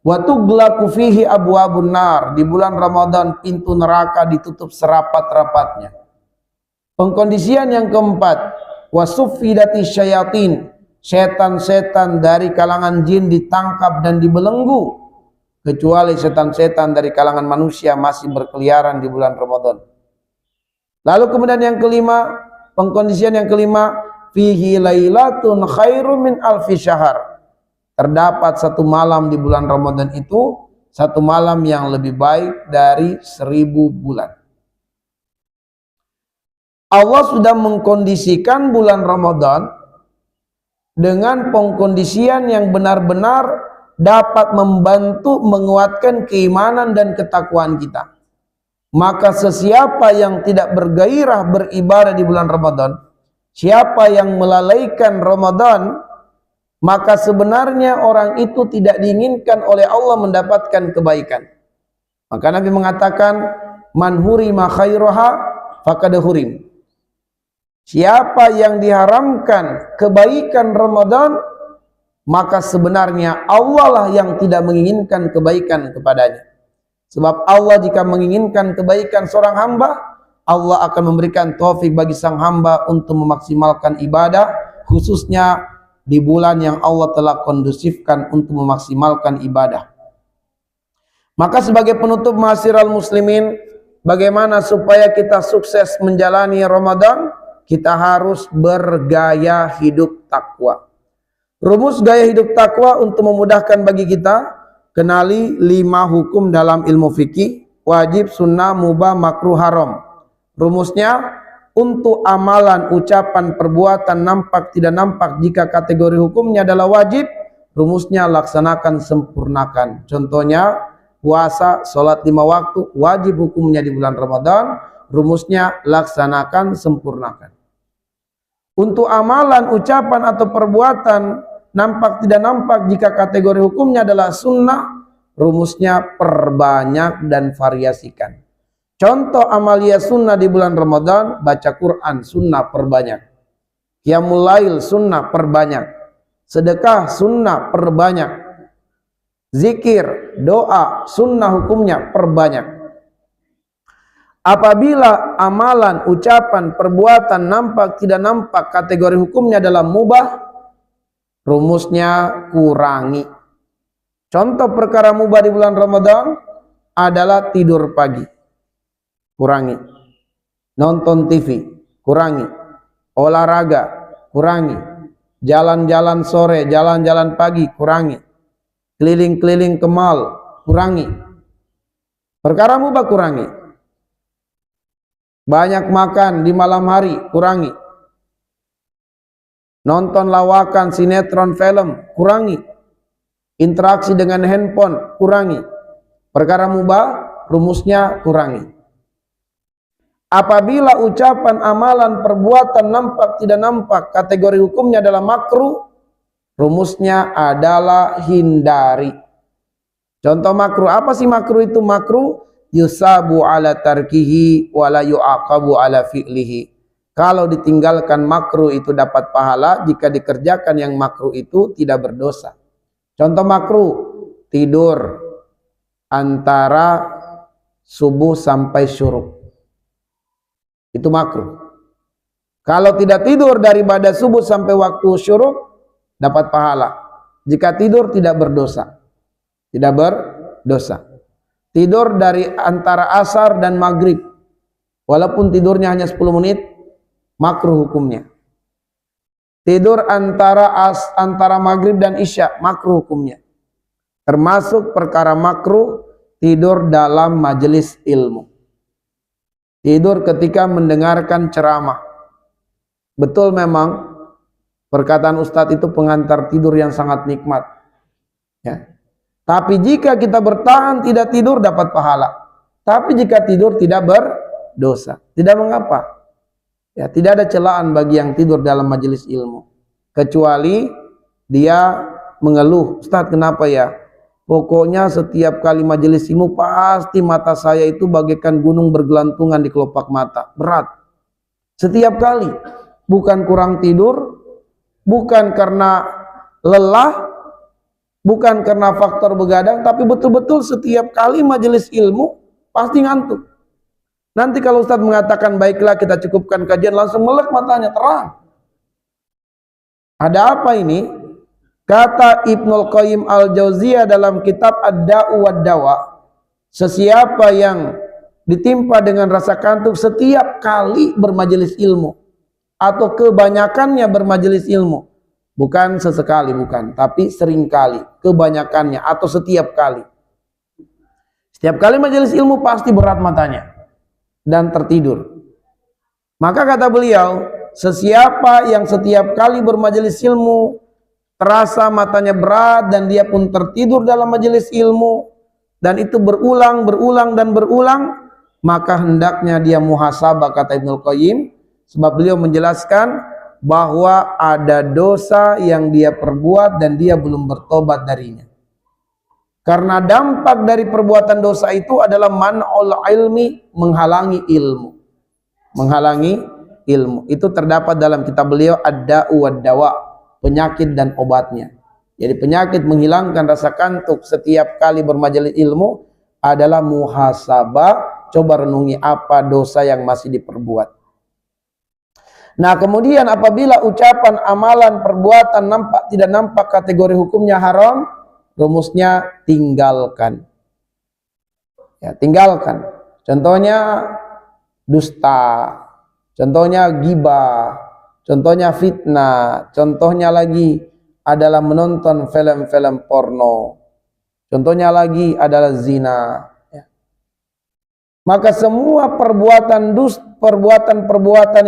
wa tughlaqu fihi abwabun nar. Di bulan Ramadan pintu neraka ditutup serapat-rapatnya. Pengkondisian yang keempat, wa suffidati syayatin. Setan-setan dari kalangan jin ditangkap dan dibelenggu, kecuali setan-setan dari kalangan manusia masih berkeliaran di bulan Ramadan. Lalu kemudian yang kelima, pengkondisian yang kelima, fihi lailatun khairun min alfi syahr. Terdapat 1 malam di bulan Ramadan itu, 1 malam yang lebih baik dari 1000 bulan. Allah sudah mengkondisikan bulan Ramadan dengan pengkondisian yang benar-benar dapat membantu menguatkan keimanan dan ketakwaan kita. Maka sesiapa yang tidak bergairah beribadah di bulan Ramadan, siapa yang melalaikan Ramadan, maka sebenarnya orang itu tidak diinginkan oleh Allah mendapatkan kebaikan. Maka Nabi mengatakan, "Man hurima khairaha faqad hurim." Siapa yang diharamkan kebaikan Ramadan, maka sebenarnya Allah lah yang tidak menginginkan kebaikan kepadanya. Sebab Allah jika menginginkan kebaikan seorang hamba, Allah akan memberikan taufik bagi sang hamba untuk memaksimalkan ibadah, khususnya di bulan yang Allah telah kondusifkan untuk memaksimalkan ibadah. Maka sebagai penutup ma'asyiral muslimin, bagaimana supaya kita sukses menjalani Ramadan? Kita harus bergaya hidup takwa. Rumus gaya hidup takwa untuk memudahkan bagi kita, kenali 5 hukum dalam ilmu fikih: wajib, sunnah, mubah, makruh, haram. Rumusnya, untuk amalan, ucapan, perbuatan nampak tidak nampak, jika kategori hukumnya adalah wajib, rumusnya laksanakan, sempurnakan. Contohnya, puasa, sholat 5 waktu, wajib hukumnya di bulan Ramadan, rumusnya laksanakan, sempurnakan. Untuk amalan, ucapan, atau perbuatan nampak tidak nampak, jika kategori hukumnya adalah sunnah, rumusnya perbanyak dan variasikan. Contoh amalia sunnah di bulan Ramadan: baca Quran, sunnah, perbanyak. Qiyamul lail, sunnah, perbanyak. Sedekah, sunnah, perbanyak. Zikir, doa, sunnah hukumnya, perbanyak. Apabila amalan, ucapan, perbuatan nampak tidak nampak, kategori hukumnya adalah mubah, rumusnya kurangi. Contoh perkara mubah di bulan Ramadan adalah tidur pagi, kurangi. Nonton TV, kurangi. Olahraga, kurangi. Jalan-jalan sore, jalan-jalan pagi, kurangi. Keliling-keliling ke mall, kurangi. Perkara mubah, kurangi. Banyak makan di malam hari, kurangi. Nonton lawakan, sinetron, film, kurangi. Interaksi dengan handphone, kurangi. Perkara mubah, rumusnya kurangi. Apabila ucapan, amalan, perbuatan nampak tidak nampak, kategori hukumnya adalah makruh, rumusnya adalah hindari. Contoh makruh, apa sih makruh itu? Makruh yusabu ala tarkihi wala yu'aqabu ala fi'lihi. Kalau ditinggalkan makruh itu dapat pahala, jika dikerjakan yang makruh itu tidak berdosa. Contoh makruh, tidur antara subuh sampai syuruk, itu makruh. Kalau tidak tidur daripada subuh sampai waktu syuruk, dapat pahala. Jika tidur tidak berdosa, tidak berdosa. Tidur dari antara asar dan maghrib, walaupun tidurnya hanya 10 menit, makruh hukumnya. Tidur antara maghrib dan isya, makruh hukumnya. Termasuk perkara makruh tidur dalam majelis ilmu. Tidur ketika mendengarkan ceramah. Betul memang perkataan Ustadz itu pengantar tidur yang sangat nikmat, ya. Tapi jika kita bertahan tidak tidur dapat pahala. Tapi jika tidur tidak berdosa, tidak mengapa. Ya, tidak ada celaan bagi yang tidur dalam majelis ilmu, kecuali dia mengeluh, Ustadz kenapa ya? Pokoknya setiap kali majelis ilmu pasti mata saya itu bagaikan gunung bergelantungan di kelopak mata, berat. Setiap kali, bukan kurang tidur, bukan karena lelah, bukan karena faktor begadang, tapi betul-betul setiap kali majelis ilmu pasti ngantuk. Nanti kalau Ustadz mengatakan baiklah kita cukupkan kajian, langsung melek matanya, terang. Ada apa ini? Kata Ibnul Qayyim Al-Jauziyah dalam kitab Ad-Da'u wad-Dawa, sesiapa yang ditimpa dengan rasa kantuk setiap kali bermajelis ilmu, atau kebanyakannya bermajelis ilmu, bukan sesekali, bukan, tapi seringkali, kebanyakannya, atau setiap kali. Setiap kali majelis ilmu pasti berat matanya dan tertidur. Maka kata beliau, sesiapa yang setiap kali bermajelis ilmu terasa matanya berat dan dia pun tertidur dalam majelis ilmu, dan itu berulang, maka hendaknya dia muhasabah, kata Ibnul Qayyim, sebab beliau menjelaskan bahwa ada dosa yang dia perbuat dan dia belum bertobat darinya. Karena dampak dari perbuatan dosa itu adalah man'ul ilmi, menghalangi ilmu. Menghalangi ilmu. Itu terdapat dalam kitab beliau Ad-Da'u wad-Dawa, penyakit dan obatnya. Jadi penyakit menghilangkan rasa kantuk setiap kali bermajelis ilmu, adalah muhasabah, coba renungi apa dosa yang masih diperbuat. Nah, kemudian apabila ucapan, amalan, perbuatan tidak nampak kategori hukumnya haram, rumusnya tinggalkan. Ya, tinggalkan. Contohnya dusta, contohnya ghibah, contohnya fitnah, contohnya lagi adalah menonton film-film porno, contohnya lagi adalah zina. Ya. Maka semua perbuatan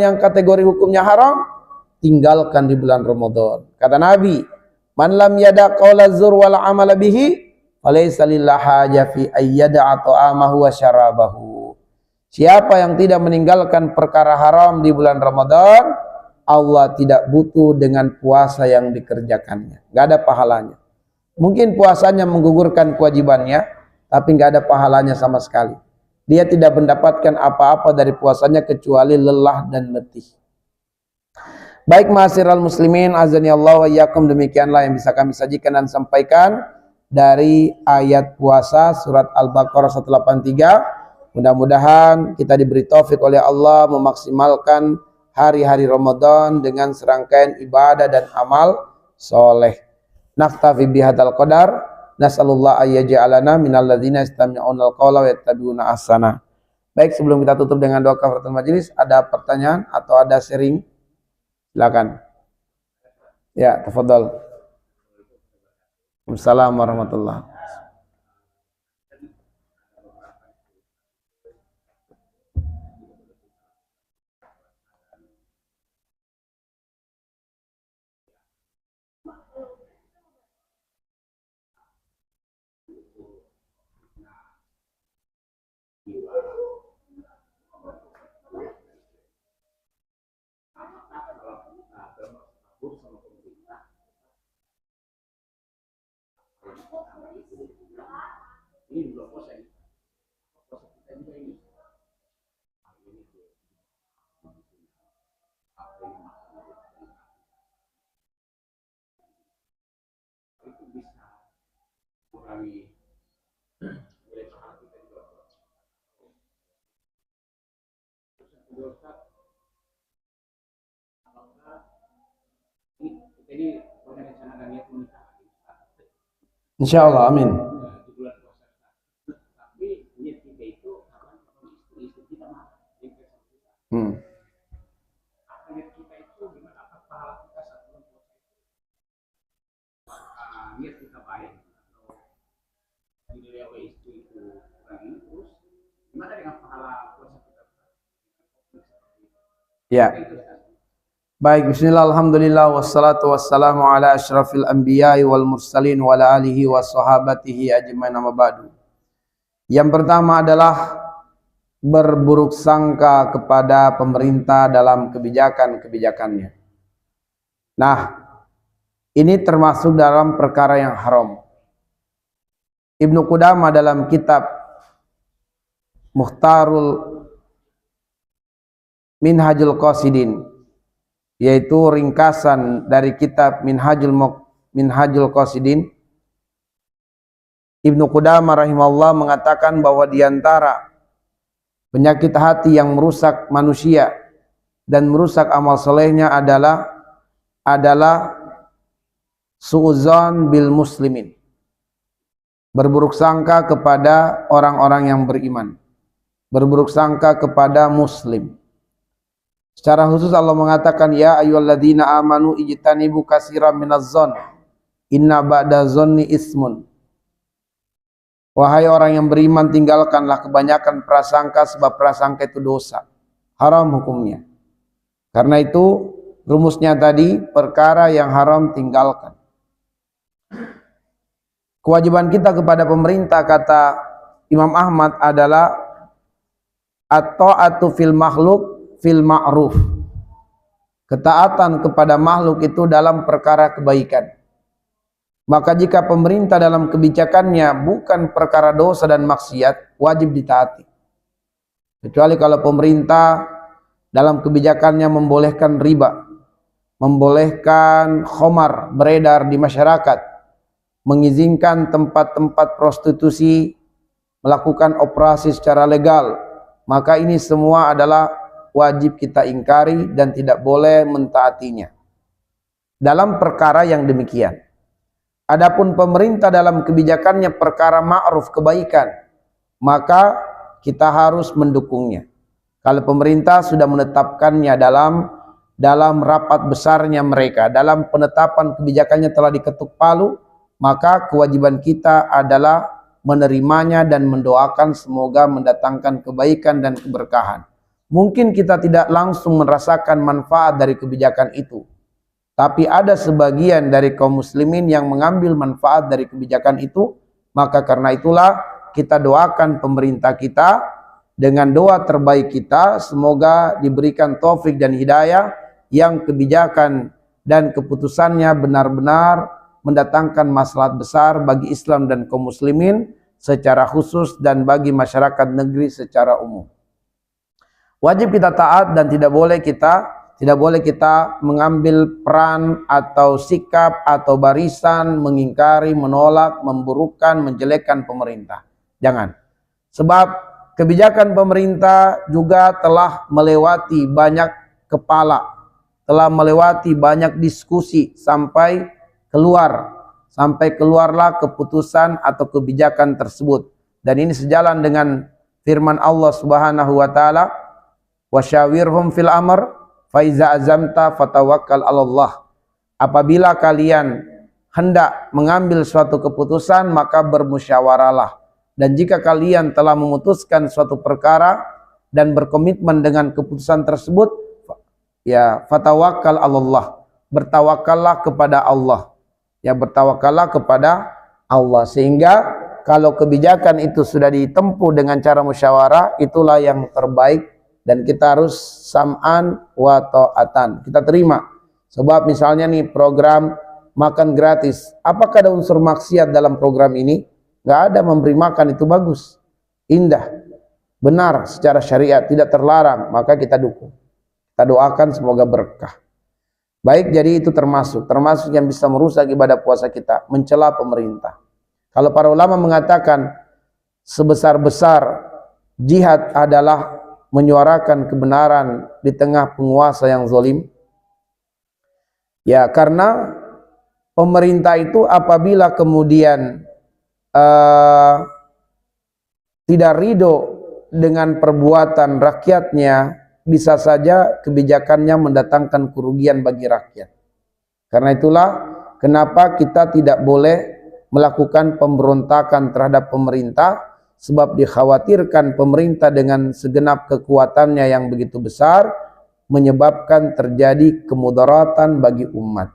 yang kategori hukumnya haram, tinggalkan di bulan Ramadan. Kata Nabi, man lam yada qawla zur wal amala bihi falaysa lillahi haja fi ayyada'a ta'amahu wa syarabahu. Siapa yang tidak meninggalkan perkara haram di bulan Ramadan, Allah tidak butuh dengan puasa yang dikerjakannya. Gak ada pahalanya. Mungkin puasanya menggugurkan kewajibannya, tapi gak ada pahalanya sama sekali. Dia tidak mendapatkan apa-apa dari puasanya kecuali lelah dan letih. Baik ma'asyiral muslimin, azani Allah wa iyyakum, demikianlah yang bisa kami sajikan dan sampaikan dari ayat puasa surat Al-Baqarah 183. Mudah-mudahan kita diberi taufik oleh Allah memaksimalkan hari-hari Ramadan dengan serangkaian ibadah dan amal soleh. Naktafi bihadzal qadar, nasallallahu ayyaj'alana minal ladzina yastami'unal qawla wa yattabi'una ahsana. Baik, sebelum kita tutup dengan doa kafaratul majelis, ada pertanyaan atau ada sharing? Silakan. Ya, tafadhol. Assalamualaikum warahmatullahi wabarakatuh. Insyaallah, amin. Ya. Baik, bismillah, alhamdulillah, wassalatu wassalamu ala asyrafil anbiya'i wal mursalin wa ala alihi wa sahabatihi ajmain, amma ba'du. Yang pertama adalah berburuk sangka kepada pemerintah dalam kebijakan-kebijakannya. Nah, ini termasuk dalam perkara yang haram. Ibnu Qudamah dalam kitab Mukhtarul Minhajul Qasidin, yaitu ringkasan dari kitab Minhajul Qasidin, Ibnu Qudamah rahimahullah mengatakan bahwa diantara penyakit hati yang merusak manusia dan merusak amal solehnya adalah su'udzon bil muslimin, berburuk sangka kepada orang-orang yang beriman, berburuk sangka kepada muslim. Secara khusus Allah mengatakan, ya ayyuhalladzina amanu ijtanibu katsiran minadh-dhonn inna ba'da dzonni ismun. Wahai orang yang beriman, tinggalkanlah kebanyakan prasangka, sebab prasangka itu dosa, haram hukumnya. Karena itu rumusnya tadi, perkara yang haram tinggalkan. Kewajiban kita kepada pemerintah, kata Imam Ahmad, adalah at-ta'atu fil makhluk fil ma'ruf. Ketaatan kepada makhluk itu dalam perkara kebaikan. Maka jika pemerintah dalam kebijakannya bukan perkara dosa dan maksiat, wajib ditaati. Kecuali kalau pemerintah dalam kebijakannya membolehkan riba, membolehkan khamar beredar di masyarakat, mengizinkan tempat-tempat prostitusi melakukan operasi secara legal, maka ini semua adalah wajib kita ingkari dan tidak boleh mentaatinya dalam perkara yang demikian. Adapun pemerintah dalam kebijakannya perkara ma'ruf, kebaikan, maka kita harus mendukungnya. Kalau pemerintah sudah menetapkannya dalam rapat besarnya mereka, dalam penetapan kebijakannya telah diketuk palu, maka kewajiban kita adalah menerimanya dan mendoakan semoga mendatangkan kebaikan dan keberkahan. Mungkin kita tidak langsung merasakan manfaat dari kebijakan itu, tapi ada sebagian dari kaum muslimin yang mengambil manfaat dari kebijakan itu. Maka karena itulah kita doakan pemerintah kita dengan doa terbaik kita, semoga diberikan taufik dan hidayah yang kebijakan dan keputusannya benar-benar mendatangkan maslahat besar bagi Islam dan kaum muslimin secara khusus dan bagi masyarakat negeri secara umum. Wajib kita taat dan tidak boleh kita mengambil peran atau sikap atau barisan mengingkari, menolak, memburukkan, menjelekkan pemerintah. Jangan. Sebab kebijakan pemerintah juga telah melewati banyak kepala, telah melewati banyak diskusi sampai keluarlah keputusan atau kebijakan tersebut. Dan ini sejalan dengan firman Allah Subhanahu wa taala, wasyawirhum fil amr fa iza azamta fatawakkal 'alallah. Apabila kalian hendak mengambil suatu keputusan, maka bermusyawarahlah. Dan jika kalian telah memutuskan suatu perkara dan berkomitmen dengan keputusan tersebut, ya fatawakkal 'alallah. Bertawakallah kepada Allah. Ya, bertawakallah kepada Allah. Sehingga kalau kebijakan itu sudah ditempuh dengan cara musyawarah, itulah yang terbaik dan kita harus sam'an wa ta'atan. Kita terima. Sebab misalnya nih program makan gratis, apakah ada unsur maksiat dalam program ini? Nggak ada. Memberi makan itu bagus, indah, benar secara syariat, tidak terlarang, maka kita dukung. Kita doakan semoga berkah. Baik, jadi itu termasuk yang bisa merusak ibadah puasa kita, mencela pemerintah. Kalau para ulama mengatakan sebesar-besar jihad adalah menyuarakan kebenaran di tengah penguasa yang zalim. Ya, karena pemerintah itu apabila kemudian tidak ridho dengan perbuatan rakyatnya, bisa saja kebijakannya mendatangkan kerugian bagi rakyat. Karena itulah kenapa kita tidak boleh melakukan pemberontakan terhadap pemerintah, sebab dikhawatirkan pemerintah dengan segenap kekuatannya yang begitu besar menyebabkan terjadi kemudaratan bagi umat.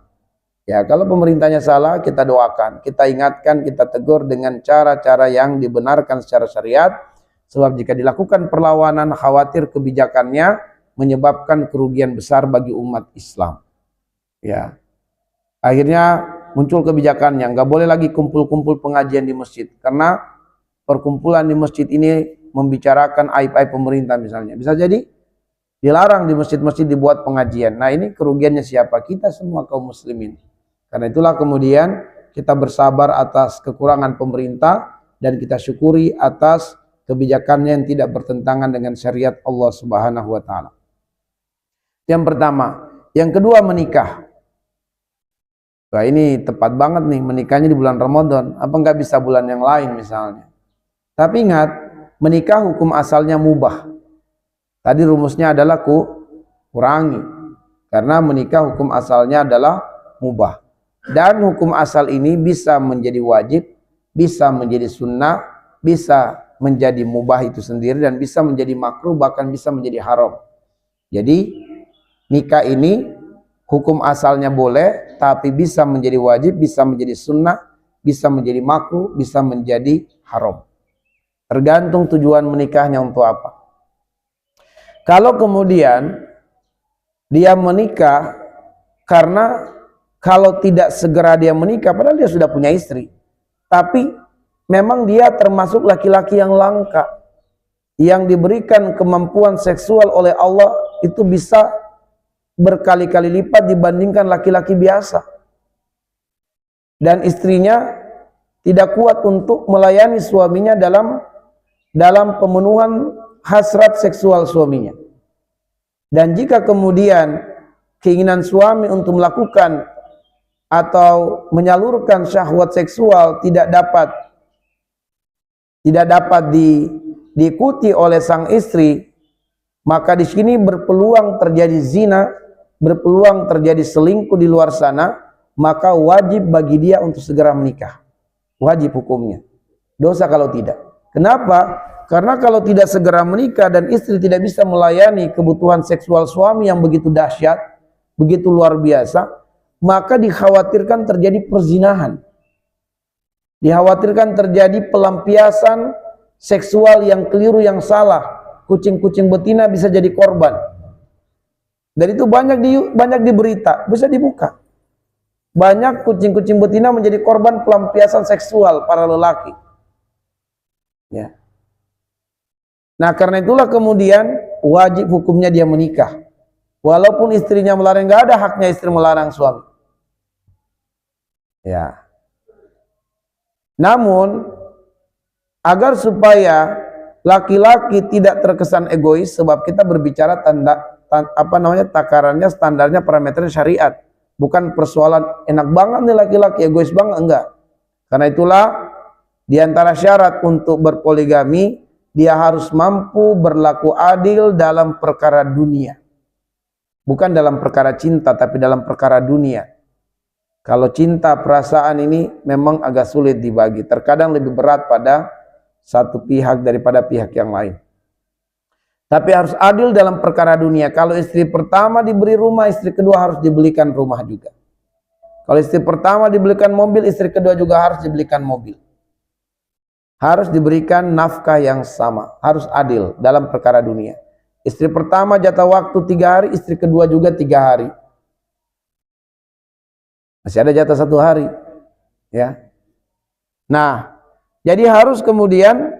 Ya, kalau pemerintahnya salah, kita doakan, kita ingatkan, kita tegur dengan cara-cara yang dibenarkan secara syariat. Sebab jika dilakukan perlawanan, khawatir kebijakannya menyebabkan kerugian besar bagi umat Islam. Ya, akhirnya muncul kebijakannya, nggak boleh lagi kumpul-kumpul pengajian di masjid, karena perkumpulan di masjid ini membicarakan aib-aib pemerintah misalnya. Bisa jadi dilarang di masjid-masjid dibuat pengajian. Nah, ini kerugiannya siapa? Kita semua kaum muslimin. Karena itulah kemudian kita bersabar atas kekurangan pemerintah dan kita syukuri atas kebijakannya yang tidak bertentangan dengan syariat Allah Subhanahu wa taala. Yang pertama. Yang kedua, menikah. Wah, ini tepat banget nih, menikahnya di bulan Ramadan. Apa nggak bisa bulan yang lain misalnya? Tapi ingat, menikah hukum asalnya mubah. Tadi rumusnya adalah kurangi. Karena menikah hukum asalnya adalah mubah. Dan hukum asal ini bisa menjadi wajib, bisa menjadi sunnah, bisa menjadi mubah itu sendiri, dan bisa menjadi makruh, bahkan bisa menjadi haram. Jadi nikah ini hukum asalnya boleh, tapi bisa menjadi wajib, bisa menjadi sunnah, bisa menjadi makruh, bisa menjadi haram. Tergantung tujuan menikahnya untuk apa. Kalau kemudian dia menikah karena kalau tidak segera dia menikah, padahal dia sudah punya istri, tapi memang dia termasuk laki-laki yang langka, yang diberikan kemampuan seksual oleh Allah itu bisa berkali-kali lipat dibandingkan laki-laki biasa. Dan istrinya tidak kuat untuk melayani suaminya dalam dalam pemenuhan hasrat seksual suaminya. Dan jika kemudian keinginan suami untuk melakukan atau menyalurkan syahwat seksual tidak dapat diikuti oleh sang istri, maka di sini berpeluang terjadi zina, berpeluang terjadi selingkuh di luar sana, maka wajib bagi dia untuk segera menikah. Wajib hukumnya. Dosa kalau tidak. Kenapa? Karena kalau tidak segera menikah dan istri tidak bisa melayani kebutuhan seksual suami yang begitu dahsyat, begitu luar biasa, maka dikhawatirkan terjadi perzinahan. Dikhawatirkan terjadi pelampiasan seksual yang keliru, yang salah. Kucing-kucing betina bisa jadi korban. Dan itu banyak di berita, bisa dibuka. Banyak kucing-kucing betina menjadi korban pelampiasan seksual para lelaki. Ya. Nah, karena itulah kemudian wajib hukumnya dia menikah. Walaupun istrinya melarang, nggak ada haknya istri melarang suami. Ya. Namun, agar supaya laki-laki tidak terkesan egois, sebab kita berbicara takarannya, standarnya, parameternya syariat. Bukan persoalan enak banget nih laki-laki, egois banget, enggak. Karena itulah di antara syarat untuk berpoligami, dia harus mampu berlaku adil dalam perkara dunia. Bukan dalam perkara cinta, tapi dalam perkara dunia. Kalau cinta, perasaan ini memang agak sulit dibagi. Terkadang lebih berat pada satu pihak daripada pihak yang lain. Tapi harus adil dalam perkara dunia. Kalau istri pertama diberi rumah, istri kedua harus dibelikan rumah juga. Kalau istri pertama dibelikan mobil, istri kedua juga harus dibelikan mobil. Harus diberikan nafkah yang sama, harus adil dalam perkara dunia. Istri pertama jatah waktu 3 hari, istri kedua juga 3 hari. Masih ada jatah 1 hari, ya. Nah, jadi harus kemudian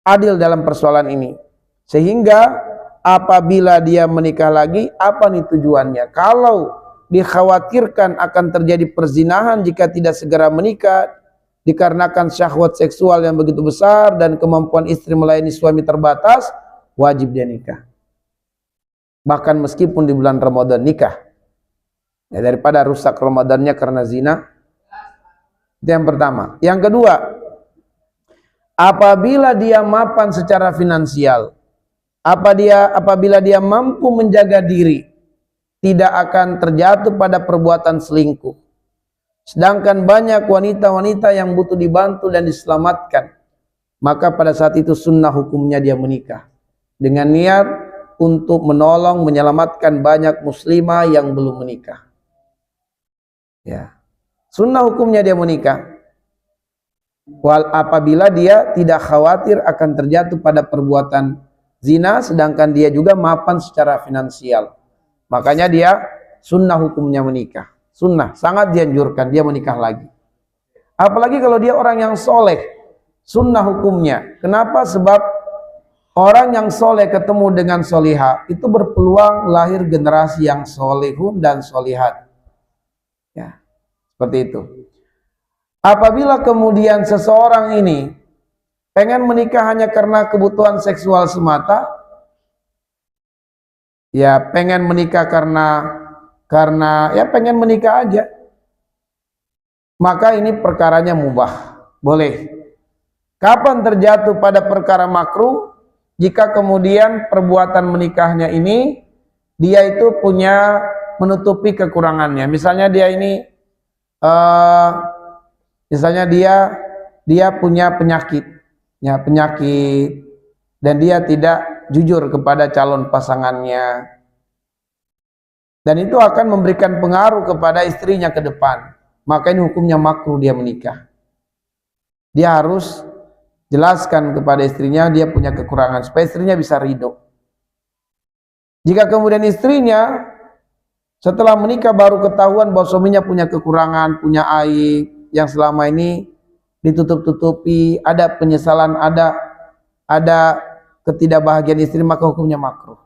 adil dalam persoalan ini, sehingga apabila dia menikah lagi, apa nih tujuannya? Kalau dikhawatirkan akan terjadi perzinahan jika tidak segera menikah, dikarenakan syahwat seksual yang begitu besar dan kemampuan istri melayani suami terbatas, wajib dia nikah. Bahkan meskipun di bulan Ramadan nikah. Ya, daripada rusak Ramadannya karena zina. Itu yang pertama. Yang kedua, apabila dia mapan secara finansial, apabila dia mampu menjaga diri, tidak akan terjatuh pada perbuatan selingkuh. Sedangkan banyak wanita-wanita yang butuh dibantu dan diselamatkan, maka pada saat itu sunnah hukumnya dia menikah dengan niat untuk menolong, menyelamatkan banyak muslimah yang belum menikah. Ya, sunnah hukumnya dia menikah. Apabila dia tidak khawatir akan terjatuh pada perbuatan zina, sedangkan dia juga mapan secara finansial, makanya dia sunnah hukumnya menikah. Sunnah, sangat dianjurkan dia menikah lagi. Apalagi kalau dia orang yang soleh, sunnah hukumnya. Kenapa? Sebab orang yang soleh ketemu dengan solihah, itu berpeluang lahir generasi yang solehun dan solihat. Ya, seperti itu. Apabila kemudian seseorang ini pengen menikah hanya karena kebutuhan seksual semata, ya pengen menikah karena ya pengen menikah aja, maka ini perkaranya mubah, boleh. Kapan terjatuh pada perkara makruh? Jika kemudian perbuatan menikahnya ini dia itu punya menutupi kekurangannya. Misalnya dia ini dia punya penyakit, ya penyakit, dan dia tidak jujur kepada calon pasangannya. Dan itu akan memberikan pengaruh kepada istrinya ke depan. Maka ini hukumnya makruh dia menikah. Dia harus jelaskan kepada istrinya dia punya kekurangan, supaya istrinya bisa ridho. Jika kemudian istrinya setelah menikah baru ketahuan bahwa suaminya punya kekurangan, punya aib yang selama ini ditutup-tutupi, ada penyesalan, ada ketidakbahagiaan istri, maka hukumnya makruh.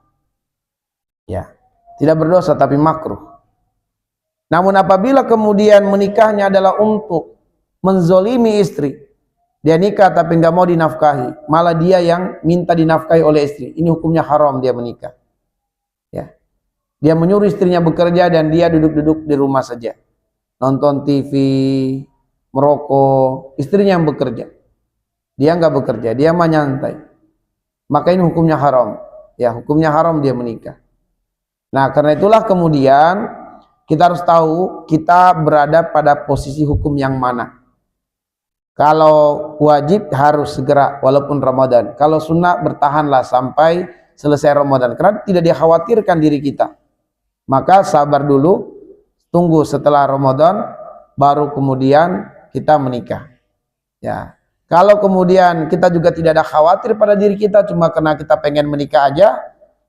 Ya. Tidak berdosa tapi makruh. Namun apabila kemudian menikahnya adalah untuk menzolimi istri, Dia nikah tapi nggak mau dinafkahi, malah dia yang minta dinafkahi oleh istri. Ini hukumnya haram dia menikah. Ya. Dia menyuruh istrinya bekerja dan dia duduk-duduk di rumah saja. Nonton TV, merokok, istrinya yang bekerja. Dia nggak bekerja, dia mah nyantai. Maka ini hukumnya haram. Ya, hukumnya haram dia menikah. Nah, karena itulah kemudian kita harus tahu kita berada pada posisi hukum yang mana. Kalau wajib harus segera walaupun Ramadan. Kalau sunnah bertahanlah sampai selesai Ramadan. Karena tidak dikhawatirkan diri kita. Maka sabar dulu, tunggu setelah Ramadan, baru kemudian kita menikah. Ya. Kalau kemudian kita juga tidak ada khawatir pada diri kita, cuma karena kita pengen menikah aja,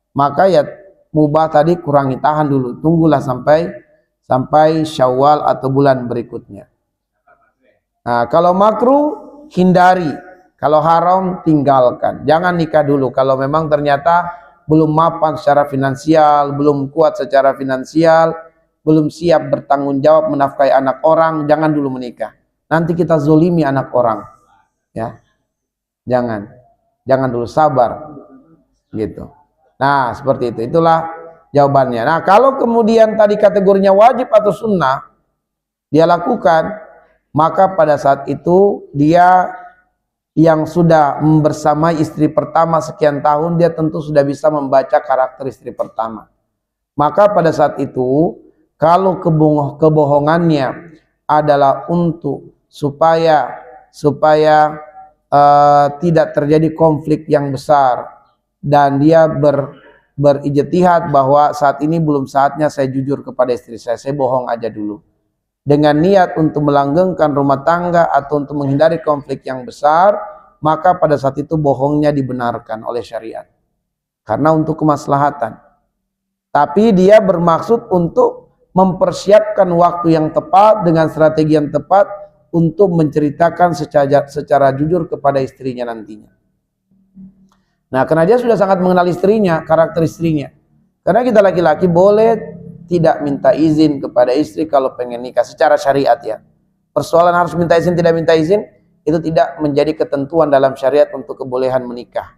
maka ya mubah tadi kurangi, tahan dulu, tunggulah sampai Syawal atau bulan berikutnya. Nah, kalau makruh hindari, kalau haram tinggalkan. Jangan nikah dulu kalau memang ternyata belum mapan secara finansial, belum kuat secara finansial, belum siap bertanggung jawab menafkahi anak orang, jangan dulu menikah. Nanti kita zolimi anak orang. Ya. Jangan dulu, sabar. Gitu. Nah, seperti itu. Itulah jawabannya. Nah, kalau kemudian tadi kategorinya wajib atau sunnah dia lakukan, maka pada saat itu dia yang sudah bersamai istri pertama sekian tahun, dia tentu sudah bisa membaca karakter istri pertama. Maka pada saat itu kalau kebohongannya adalah untuk supaya tidak terjadi konflik yang besar dan dia berijtihad bahwa saat ini belum saatnya saya jujur kepada istri saya bohong aja dulu. Dengan niat untuk melanggengkan rumah tangga atau untuk menghindari konflik yang besar, maka pada saat itu bohongnya dibenarkan oleh syariat. Karena untuk kemaslahatan. Tapi dia bermaksud untuk mempersiapkan waktu yang tepat dengan strategi yang tepat untuk menceritakan secara jujur kepada istrinya nantinya. Nah, karena dia sudah sangat mengenal istrinya, karakter istrinya. Karena kita laki-laki boleh tidak minta izin kepada istri kalau pengen nikah secara syariat ya. Persoalan harus minta izin tidak minta izin itu tidak menjadi ketentuan dalam syariat untuk kebolehan menikah.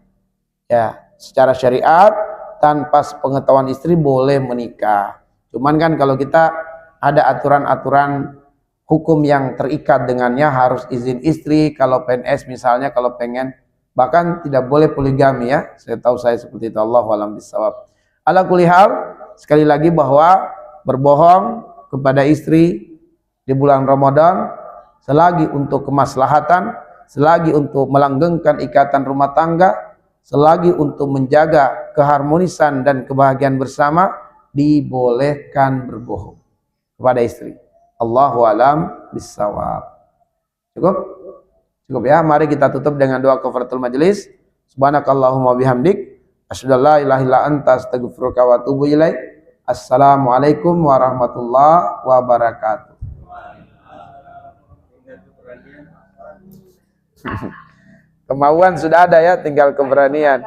Ya, secara syariat tanpa pengetahuan istri boleh menikah. Cuman kan kalau kita ada aturan-aturan hukum yang terikat dengannya, harus izin istri kalau PNS misalnya, kalau pengen, bahkan tidak boleh poligami ya. Saya tahu saya seperti itu, Allahu a'lam bishawab. Ala kulli hal, sekali lagi bahwa berbohong kepada istri di bulan Ramadan selagi untuk kemaslahatan, selagi untuk melanggengkan ikatan rumah tangga, selagi untuk menjaga keharmonisan dan kebahagiaan bersama, dibolehkan berbohong kepada istri. Allahu a'lam bishawab. Cukup? Cukup ya. Mari kita tutup dengan doa kafaratul majelis. Subhanakallahumma bihamdik, asyhadu an la ilaha illa anta, astaghfiruka wa atubu ilaik. Assalamualaikum warahmatullahi wabarakatuh. Kemauan sudah ada ya, tinggal keberanian.